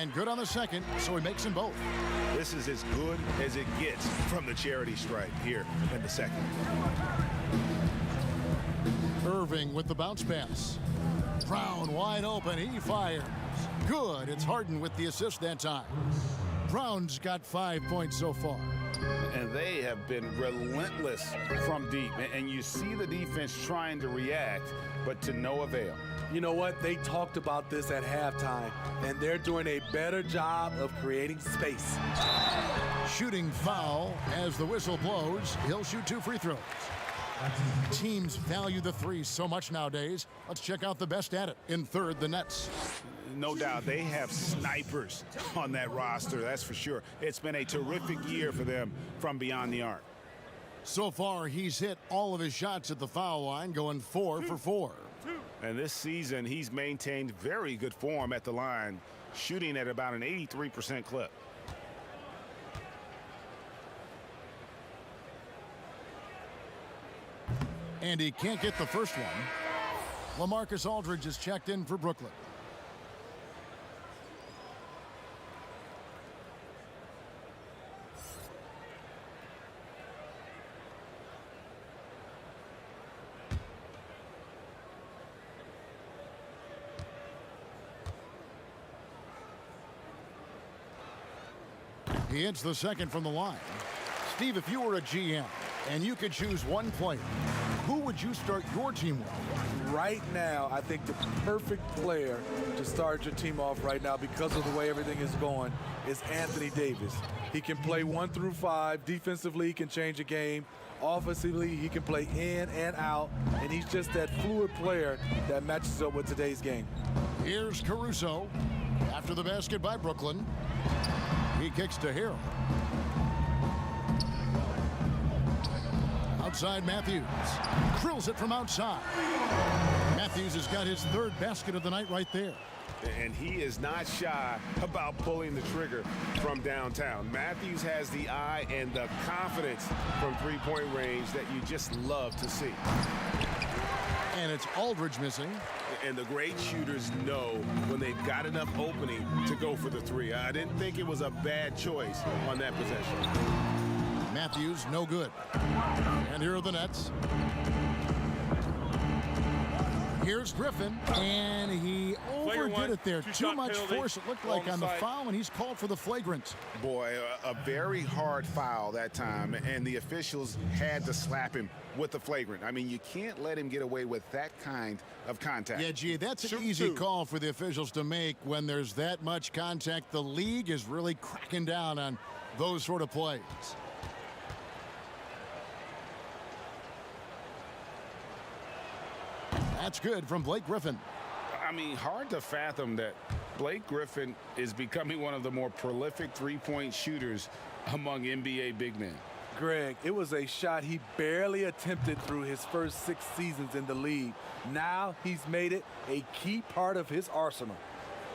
And good on the second, so he makes them both. This is as good as it gets from the charity stripe here in the second. Irving with the bounce pass. Brown wide open, he fires. Good, it's Harden with the assist that time. Brown's got 5 points so far. And they have been relentless from deep. And you see the defense trying to react, but to no avail. You know what? They talked about this at halftime, and they're doing a better job of creating space. Shooting foul as the whistle blows. He'll shoot 2 free throws. Teams value the three so much nowadays. Let's check out the best at it. In third, the Nets. No doubt they have snipers on that roster, that's for sure. It's been a terrific year for them from beyond the arc. So far, he's hit all of his shots at the foul line, going 4 for 4. And this season, he's maintained very good form at the line, shooting at about an 83% clip. And he can't get the first one. LaMarcus Aldridge is checked in for Brooklyn. He hits the second from the line. Steve, if you were a GM and you could choose one player, who would you start your team with? Right now, I think the perfect player to start your team off right now, because of the way everything is going, is Anthony Davis. He can play 1 through 5. Defensively, he can change a game. Offensively, he can play in and out, and he's just that fluid player that matches up with today's game. Here's Caruso. After the basket by Brooklyn, he kicks to Harrell. Outside Matthews. Drills it from outside. Matthews has got his 3rd basket of the night right there. And he is not shy about pulling the trigger from downtown. Matthews has the eye and the confidence from three-point range that you just love to see. And it's Aldridge missing. And the great shooters know when they've got enough opening to go for the three. I didn't think it was a bad choice on that possession. Matthews, no good. And here are the Nets. Here's Griffin, and he overdid it there. Too much force, it looked like, on the foul, and he's called for the flagrant. Boy, a very hard foul that time, and the officials had to slap him with the flagrant. I mean, you can't let him get away with that kind of contact. Yeah, gee, that's an easy call for the officials to make when there's that much contact. The league is really cracking down on those sort of plays. That's good from Blake Griffin. I mean, hard to fathom that Blake Griffin is becoming one of the more prolific three-point shooters among NBA big men. Greg, it was a shot he barely attempted through his first 6 seasons in the league. Now he's made it a key part of his arsenal.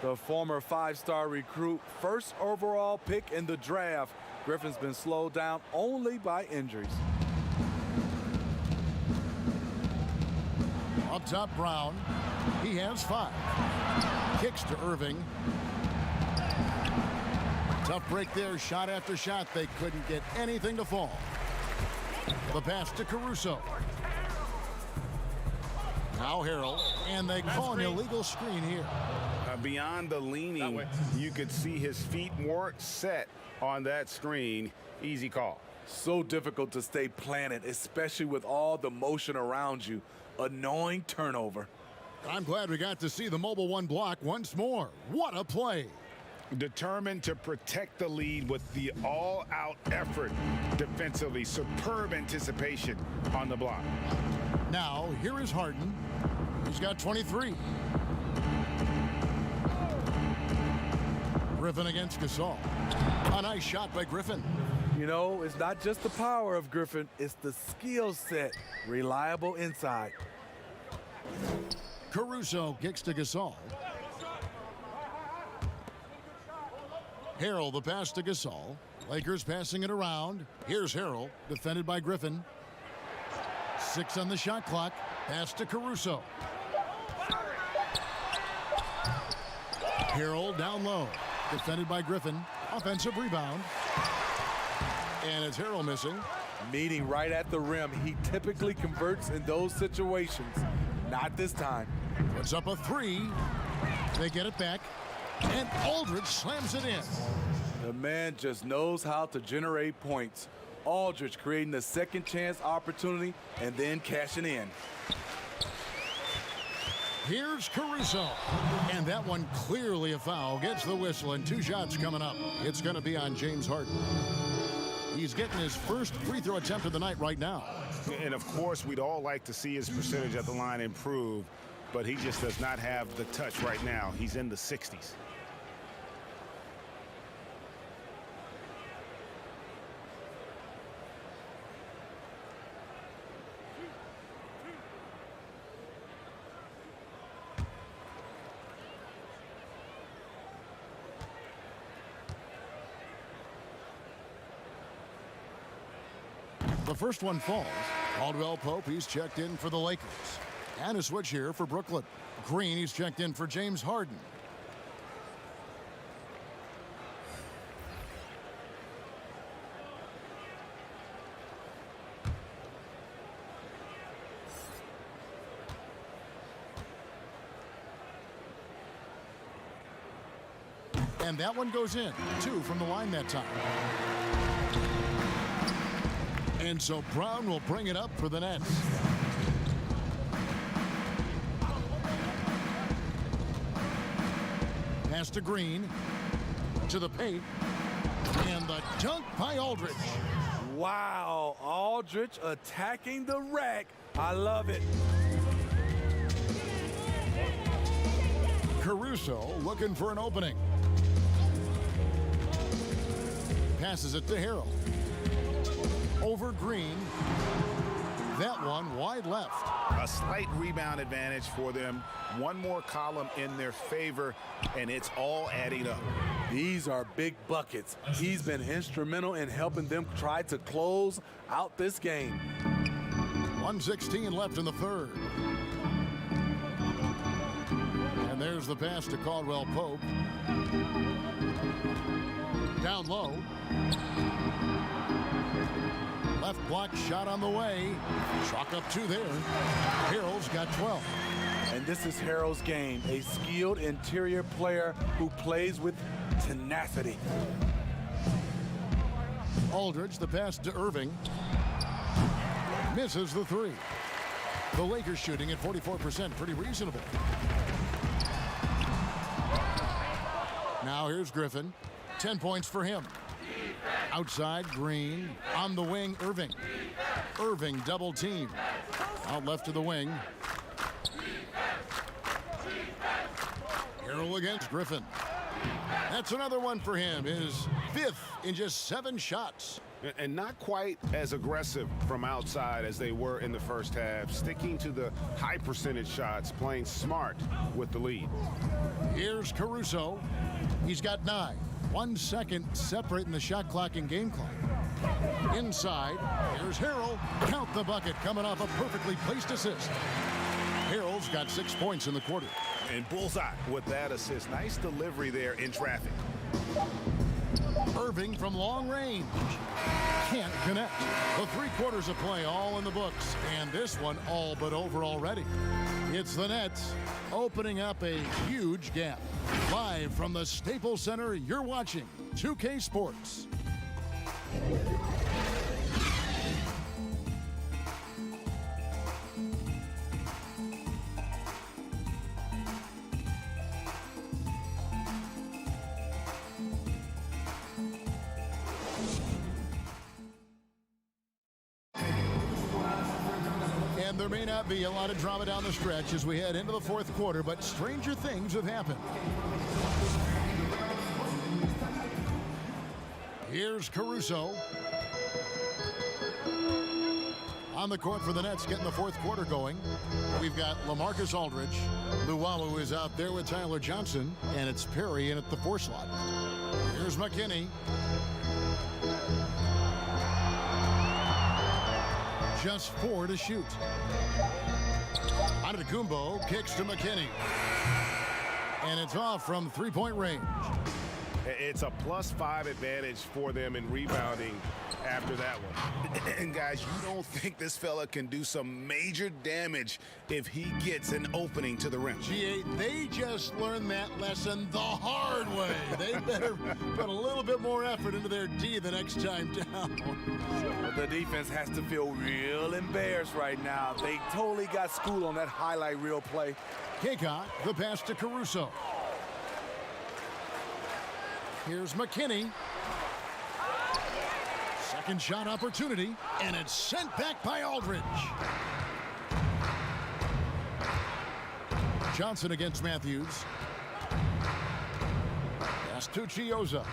The former 5-star recruit, 1st overall pick in the draft, Griffin's been slowed down only by injuries. Up top, Brown. He has 5. Kicks to Irving. Tough break there, shot after shot. They couldn't get anything to fall. The pass to Caruso. Now Harrell, and they call an illegal screen here. Beyond the leaning, you could see his feet weren't set on that screen. Easy call. So difficult to stay planted, especially with all the motion around you. Annoying turnover. I'm glad we got to see the mobile 1 block once more. What a play. Determined to protect the lead with the all-out effort defensively. Superb anticipation on the block. Now, here is Harden. He's got 23. Griffin against Gasol. A nice shot by Griffin. You know, it's not just the power of Griffin, it's the skill set. Reliable inside. Caruso kicks to Gasol. Harrell, the pass to Gasol. Lakers passing it around. Here's Harrell, defended by Griffin. 6 on the shot clock. Pass to Caruso. Harrell down low. Defended by Griffin. Offensive rebound. And it's Harrell missing. Meeting right at the rim. He typically converts in those situations. Not this time. Puts up a three. They get it back. And Aldridge slams it in. The man just knows how to generate points. Aldridge creating the second chance opportunity and then cashing in. Here's Caruso. And that one clearly a foul. Gets the whistle and 2 shots coming up. It's going to be on James Harden. He's getting his first free throw attempt of the night right now. And of course, we'd all like to see his percentage at the line improve, but he just does not have the touch right now. He's in the 60s. The first one falls. Caldwell Pope, he's checked in for the Lakers. And a switch here for Brooklyn. Green, he's checked in for James Harden. And that one goes in. 2 from the line that time. And so Brown will bring it up for the Nets. Pass to Green. To the paint. And the dunk by Aldridge. Wow, Aldridge attacking the rack. I love it. Caruso looking for an opening. Passes it to Harrell. Over Green. That one wide left. A slight rebound advantage for them. One more column in their favor, and it's all adding up. These are big buckets. He's been instrumental in helping them try to close out this game. 1:16 left in the third. And there's the pass to Caldwell Pope. Down low. Left block shot on the way. Chalk up 2 there. Harrell's got 12. And this is Harrell's game, a skilled interior player who plays with tenacity. Aldridge, the pass to Irving. Misses the 3. The Lakers shooting at 44%, pretty reasonable. Now here's Griffin. 10 points for him. Outside, Green. On the wing, Irving. Irving double team. Out left to the wing. Harrell against Griffin. That's another one for him. His 5th in just 7 shots. And not quite as aggressive from outside as they were in the first half. Sticking to the high percentage shots, playing smart with the lead. Here's Caruso. He's got 9. 1 second separating the shot clock and game clock. Inside, here's Harrell. Count the bucket coming off a perfectly placed assist. Harrell's got 6 points in the quarter. And bullseye with that assist. Nice delivery there in traffic. Irving from long range. Can't connect. The 3 quarters of play all in the books. And this one all but over already. It's the Nets opening up a huge gap. Live from the Staples Center, you're watching 2K Sports. And there may not be a lot of drama down the stretch as we head into the 4th quarter, but stranger things have happened. Here's Caruso. On the court for the Nets, getting the 4th quarter going. We've got LaMarcus Aldridge. Luwawu is out there with Tyler Johnson, and it's Perry in at the 4 slot. Here's McKinney. Just 4 to shoot. Antetokounmpo kicks to McKinney. And it's off from 3-point range. It's a +5 advantage for them in rebounding after that one. And guys, you don't think this fella can do some major damage if he gets an opening to the rim? G8, they just learned that lesson the hard way. They better put a little bit more effort into their D the next time down. But the defense has to feel real embarrassed right now. They totally got schooled on that highlight reel play. Kaycock, the pass to Caruso. Here's McKinney. Second shot opportunity, and it's sent back by Aldridge. Johnson against Matthews. Pass to Chioza.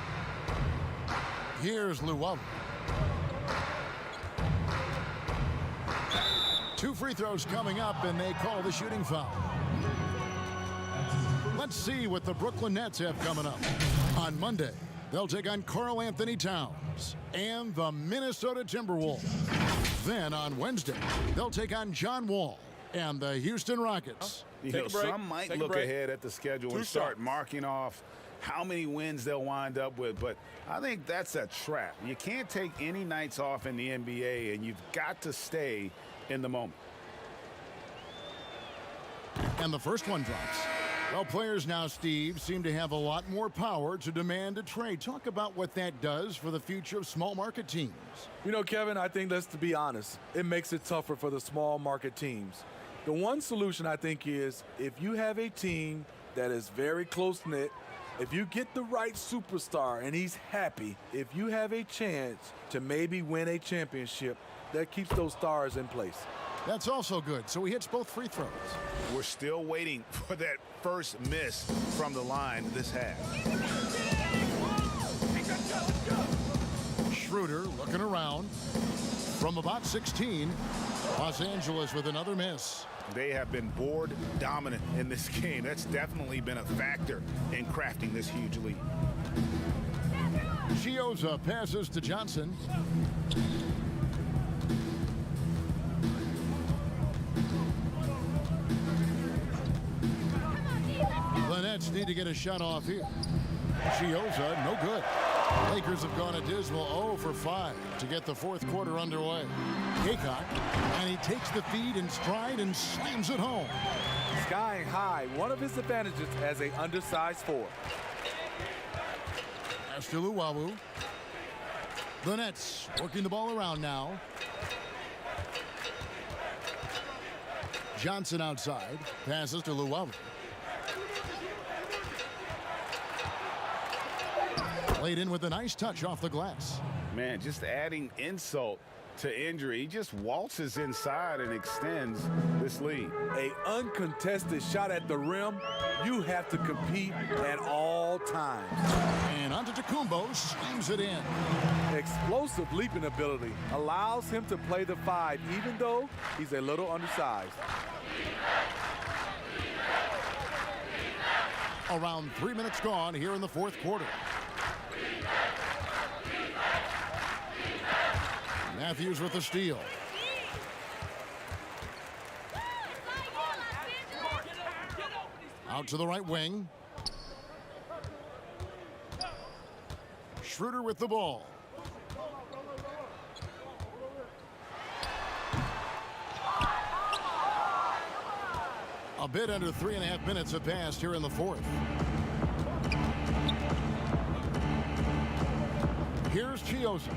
Here's Luwawu. 2 free throws coming up, and they call the shooting foul. Let's see what the Brooklyn Nets have coming up. On Monday, they'll take on Karl Anthony Towns and the Minnesota Timberwolves. Then on Wednesday, they'll take on John Wall and the Houston Rockets. You know, some might look ahead at the schedule and start marking off how many wins they'll wind up with, but I think that's a trap. You can't take any nights off in the NBA, and you've got to stay in the moment. And the first one drops. Well, players now, Steve, seem to have a lot more power to demand a trade. Talk about what that does for the future of small market teams. You know, Kevin, I think, let's be honest, it makes it tougher for the small market teams. The one solution, I think, is if you have a team that is very close-knit, if you get the right superstar and he's happy, if you have a chance to maybe win a championship, that keeps those stars in place. That's also good. So he hits both free throws. We're still waiting for that first miss from the line this half. Schroeder looking around. From about 16, Los Angeles with another miss. They have been board dominant in this game. That's definitely been a factor in crafting this huge lead. Chioza passes to Johnson. The Nets need to get a shot off here. Chioza, no good. Lakers have gone a dismal 0 for 5 to get the fourth quarter underway. Kaycock, and he takes the feed in stride and slams it home. Skying high, one of his advantages as an undersized forward. Pass to Luwawu. The Nets working the ball around now. Johnson outside, passes to Luwawu. Played in with a nice touch off the glass. Man, just adding insult to injury. He just waltzes inside and extends this lead. An uncontested shot at the rim, you have to compete at all times. And Antetokounmpo slams it in. Explosive leaping ability allows him to play the 5, even though he's a little undersized. Around 3 minutes gone here in the fourth quarter. Matthews with the steal. Out to the right wing. Schroeder with the ball. A bit under 3.5 minutes have passed here in the fourth. Here's Chioza.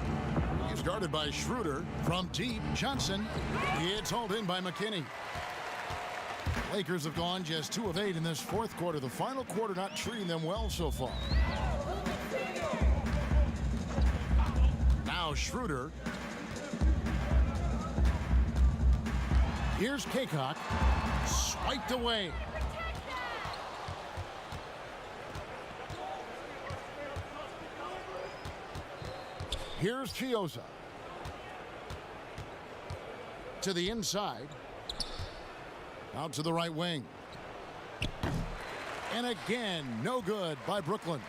He's guarded by Schroeder. From deep, Johnson. It's hauled in by McKinney. Lakers have gone just 2 of 8 in this fourth quarter. The final quarter not treating them well so far. Now Schroeder. Here's Kaycock. Swiped away. Here's Chioza. To the inside. Out to the right wing. And again, no good by Brooklyn.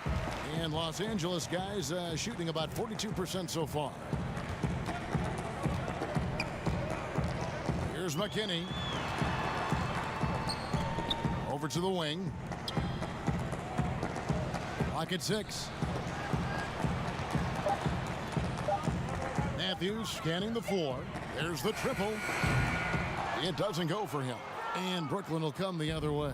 And Los Angeles guys shooting about 42% so far. Here's McKinney. Over to the wing. Clock at 6. Matthews scanning the floor. There's the triple. It doesn't go for him. And Brooklyn will come the other way.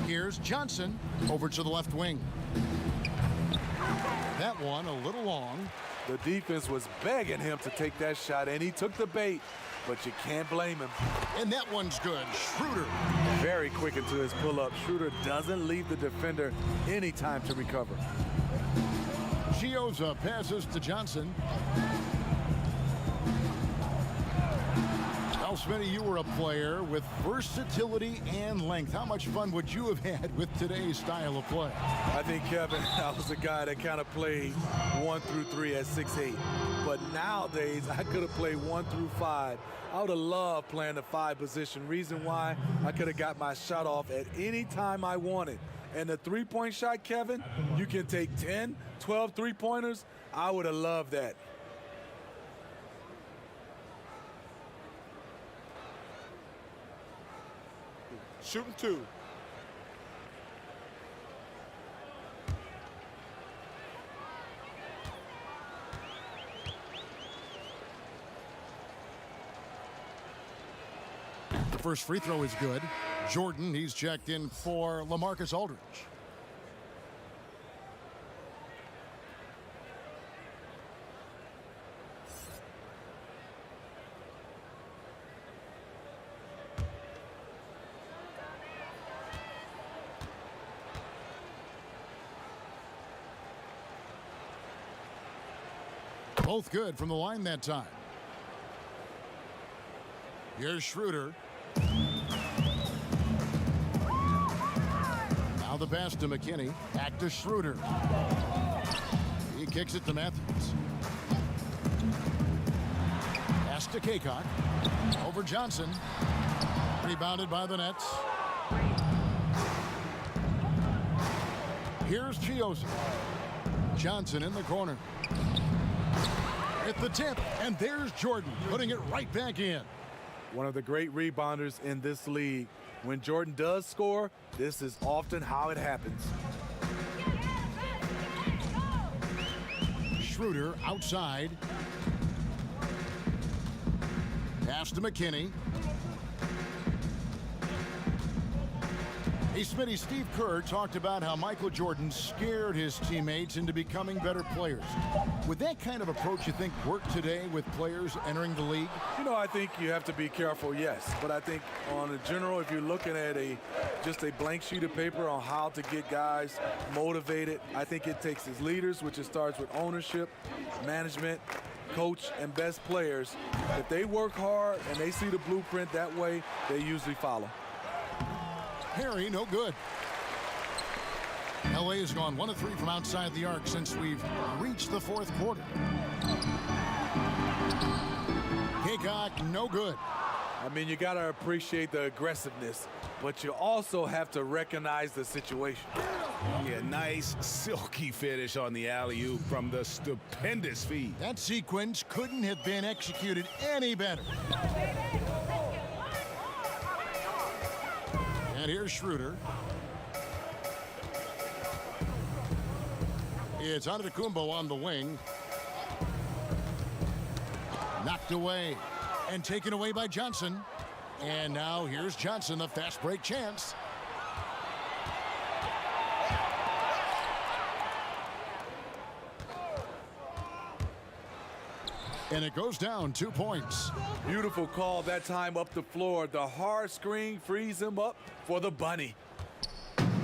Here's Johnson over to the left wing. That one a little long. The defense was begging him to take that shot, and he took the bait, but you can't blame him. And that one's good. Schroeder. Very quick into his pull-up. Schroeder doesn't leave the defender any time to recover. Chioza passes to Johnson. Well, Smitty, you were a player with versatility and length. How much fun would you have had with today's style of play? I think, Kevin, I was a guy that kind of played 1 through 3 at 6'8". But nowadays, I could have played 1 through 5. I would have loved playing the 5 position. Reason why, I could have got my shot off at any time I wanted. And the three-point shot, Kevin, you can take 10, 12 three-pointers. I would have loved that. Shooting 2. The first free throw is good. Jordan, he's checked in for LaMarcus Aldridge. Both good from the line that time. Here's Schroeder. Now the pass to McKinney. Back to Schroeder. He kicks it to Matthews. Pass to Kaycock. Over Johnson. Rebounded by the Nets. Here's Chioza. Johnson in the corner. At the tip, and there's Jordan putting it right back in. One of the great rebounders in this league. When Jordan does score, this is often how it happens. Schroeder outside. Pass to McKinney. Hey, Smitty, Steve Kerr talked about how Michael Jordan scared his teammates into becoming better players. Would that kind of approach, you think, work today with players entering the league? You know, I think you have to be careful, yes. But I think on a general, if you're looking at just a blank sheet of paper on how to get guys motivated, I think it takes his leaders, which it starts with ownership, management, coach, and best players. If they work hard and they see the blueprint that way, they usually follow. Harry, no good. LA has gone 1 of 3 from outside the arc since we've reached the 4th quarter. Kaycock, no good. I mean, you got to appreciate the aggressiveness, but you also have to recognize the situation. Yeah, nice, silky finish on the alley-oop from the stupendous feed. That sequence couldn't have been executed any better. And here's Schroeder. It's Antetokounmpo on the wing. Knocked away and taken away by Johnson. And now here's Johnson, the fast break chance. And it goes down 2 points. Beautiful call that time up the floor. The hard screen frees him up for the bunny.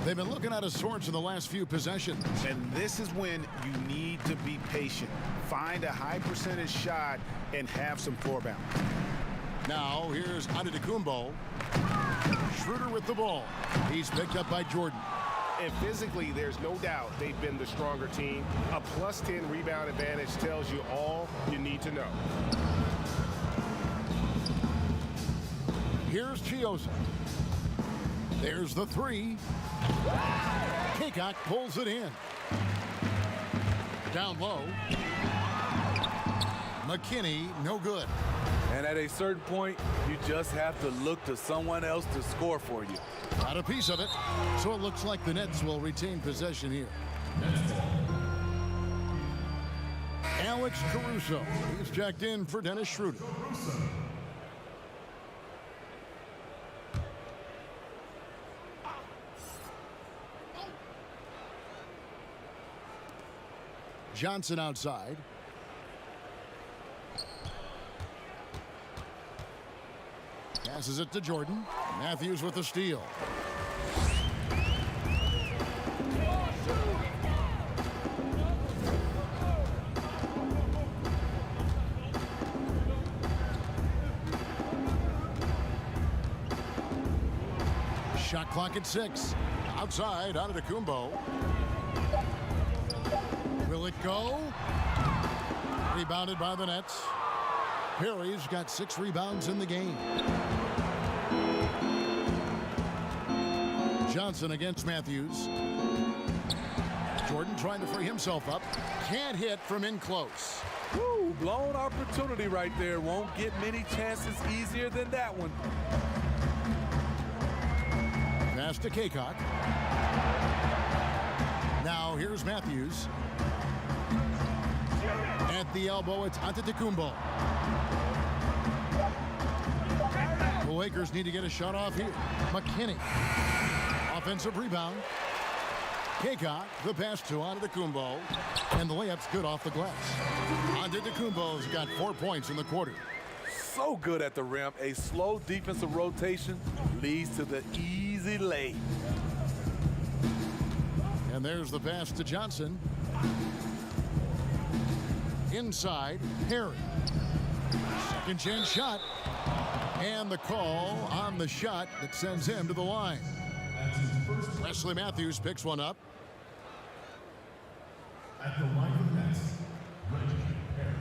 They've been looking out of sorts in the last few possessions. And this is when you need to be patient. Find a high percentage shot and have some floor balance. Now here's Antetokounmpo. Schroeder with the ball. He's picked up by Jordan. And physically, there's no doubt they've been the stronger team. A +10 rebound advantage tells you all you need to know. Here's Chioza. There's the 3. Kaycock pulls it in. Down low. McKinney, no good. And at a certain point, you just have to look to someone else to score for you. Got a piece of it. So it looks like the Nets will retain possession here. Alex Caruso. He's checked in for Dennis Schroeder. Johnson outside. Passes it to Jordan. Matthews with the steal. Shot clock at 6. Outside, Antetokounmpo. Will it go? Rebounded by the Nets. Perry's got 6 rebounds in the game. Johnson against Matthews. Jordan trying to free himself up. Can't hit from in close. Woo, blown opportunity right there. Won't get many chances easier than that one. Pass to Kaycock. Now here's Matthews. At the elbow, it's Antetokounmpo. The Lakers need to get a shot off here. McKinney. Offensive rebound. Kaycock, the pass to Antetokounmpo. And the layup's good off the glass. Antetokounmpo's got 4 points in the quarter. So good at the rim. A slow defensive rotation leads to the easy lay. And there's the pass to Johnson. Inside, Perry. Second chance shot. And the call on the shot that sends him to the line. Wesley Matthews picks one up. At the line of the net, Reggie Perry.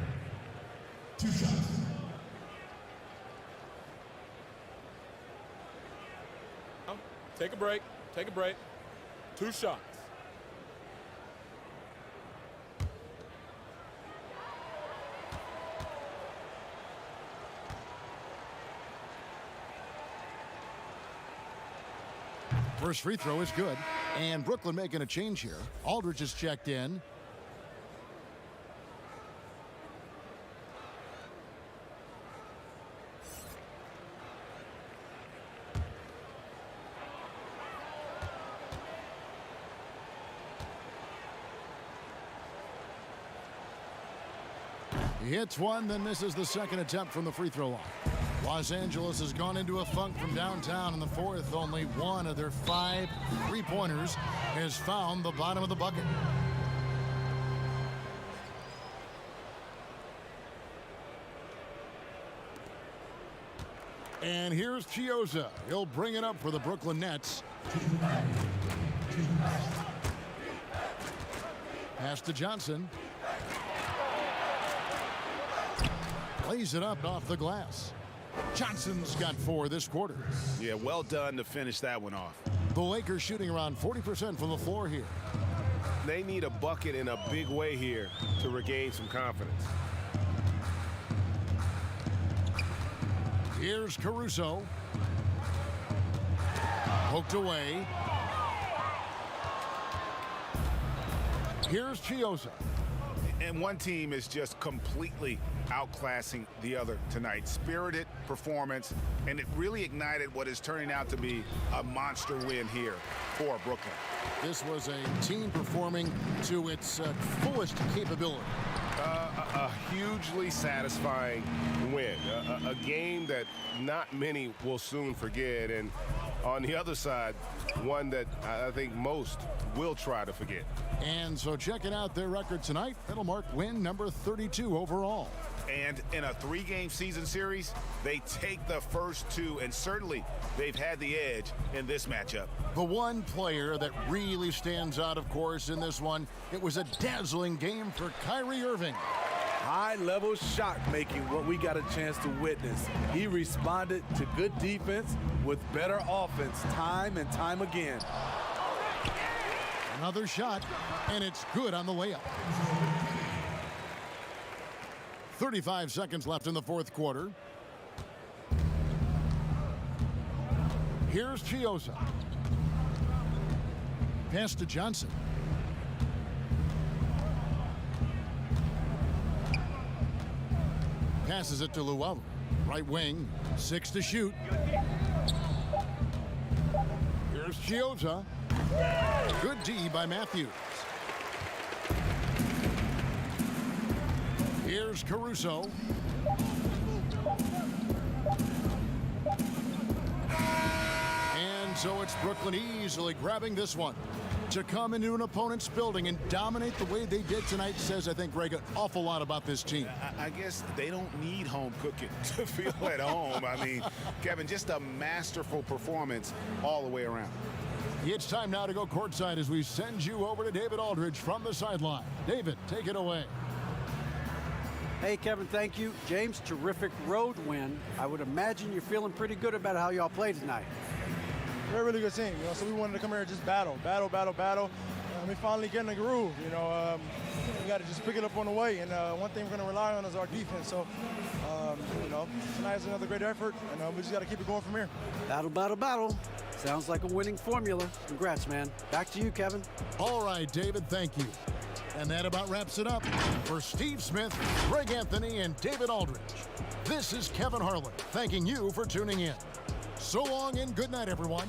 2 shots. Take a break. Take a break. 2 shots. First free throw is good. And Brooklyn making a change here. Aldridge is checked in. He hits one, then misses the second attempt from the free throw line. Los Angeles has gone into a funk from downtown in the fourth. Only one of their 5 three-pointers has found the bottom of the bucket. And here's Chiozza. He'll bring it up for the Brooklyn Nets. Pass to Johnson. Lays it up off the glass. Johnson's got 4 this quarter. Yeah, well done to finish that one off. The Lakers shooting around 40% from the floor here. They need a bucket in a big way here to regain some confidence. Here's Caruso. Poked away. Here's Chiozza. And one team is just completely outclassing the other tonight. Spirited performance, and it really ignited what is turning out to be a monster win here for Brooklyn. This was a team performing to its fullest capability. A hugely satisfying win. A game that not many will soon forget. And on the other side, one that I think most will try to forget. And so checking out their record tonight, that'll mark win number 32 overall. And in a 3-game season series, they take the first 2, and certainly they've had the edge in this matchup. The one player that really stands out, of course, in this one, it was a dazzling game for Kyrie Irving. High-level shot making, what we got a chance to witness. He responded to good defense with better offense time and time again. Another shot, and it's good on the layup. 35 seconds left in the fourth quarter. Here's Chiozza. Pass to Johnson. passes it to Llewellyn. Right wing, 6 to shoot. Here's Chiozza. Good D by Matthews. Here's Caruso. And so it's Brooklyn easily grabbing this one. To come into an opponent's building and dominate the way they did tonight says, I think, Greg, an awful lot about this team. I guess they don't need home cooking to feel at home. I mean, Kevin, just a masterful performance all the way around. It's time now to go courtside as we send you over to David Aldridge from the sideline. David, take it away. Hey, Kevin, thank you. James, terrific road win. I would imagine you're feeling pretty good about how y'all played tonight. We're a really good team, so we wanted to come here and just battle. We finally get in the groove, we got to just pick it up on the way, and one thing we're going to rely on is our defense. So, tonight's another great effort, and we just got to keep it going from here. Battle. Sounds like a winning formula. Congrats, man. Back to you, Kevin. All right, David, thank you. And that about wraps it up. For Steve Smith, Greg Anthony, and David Aldridge, this is Kevin Harlan thanking you for tuning in. So long and good night, everyone.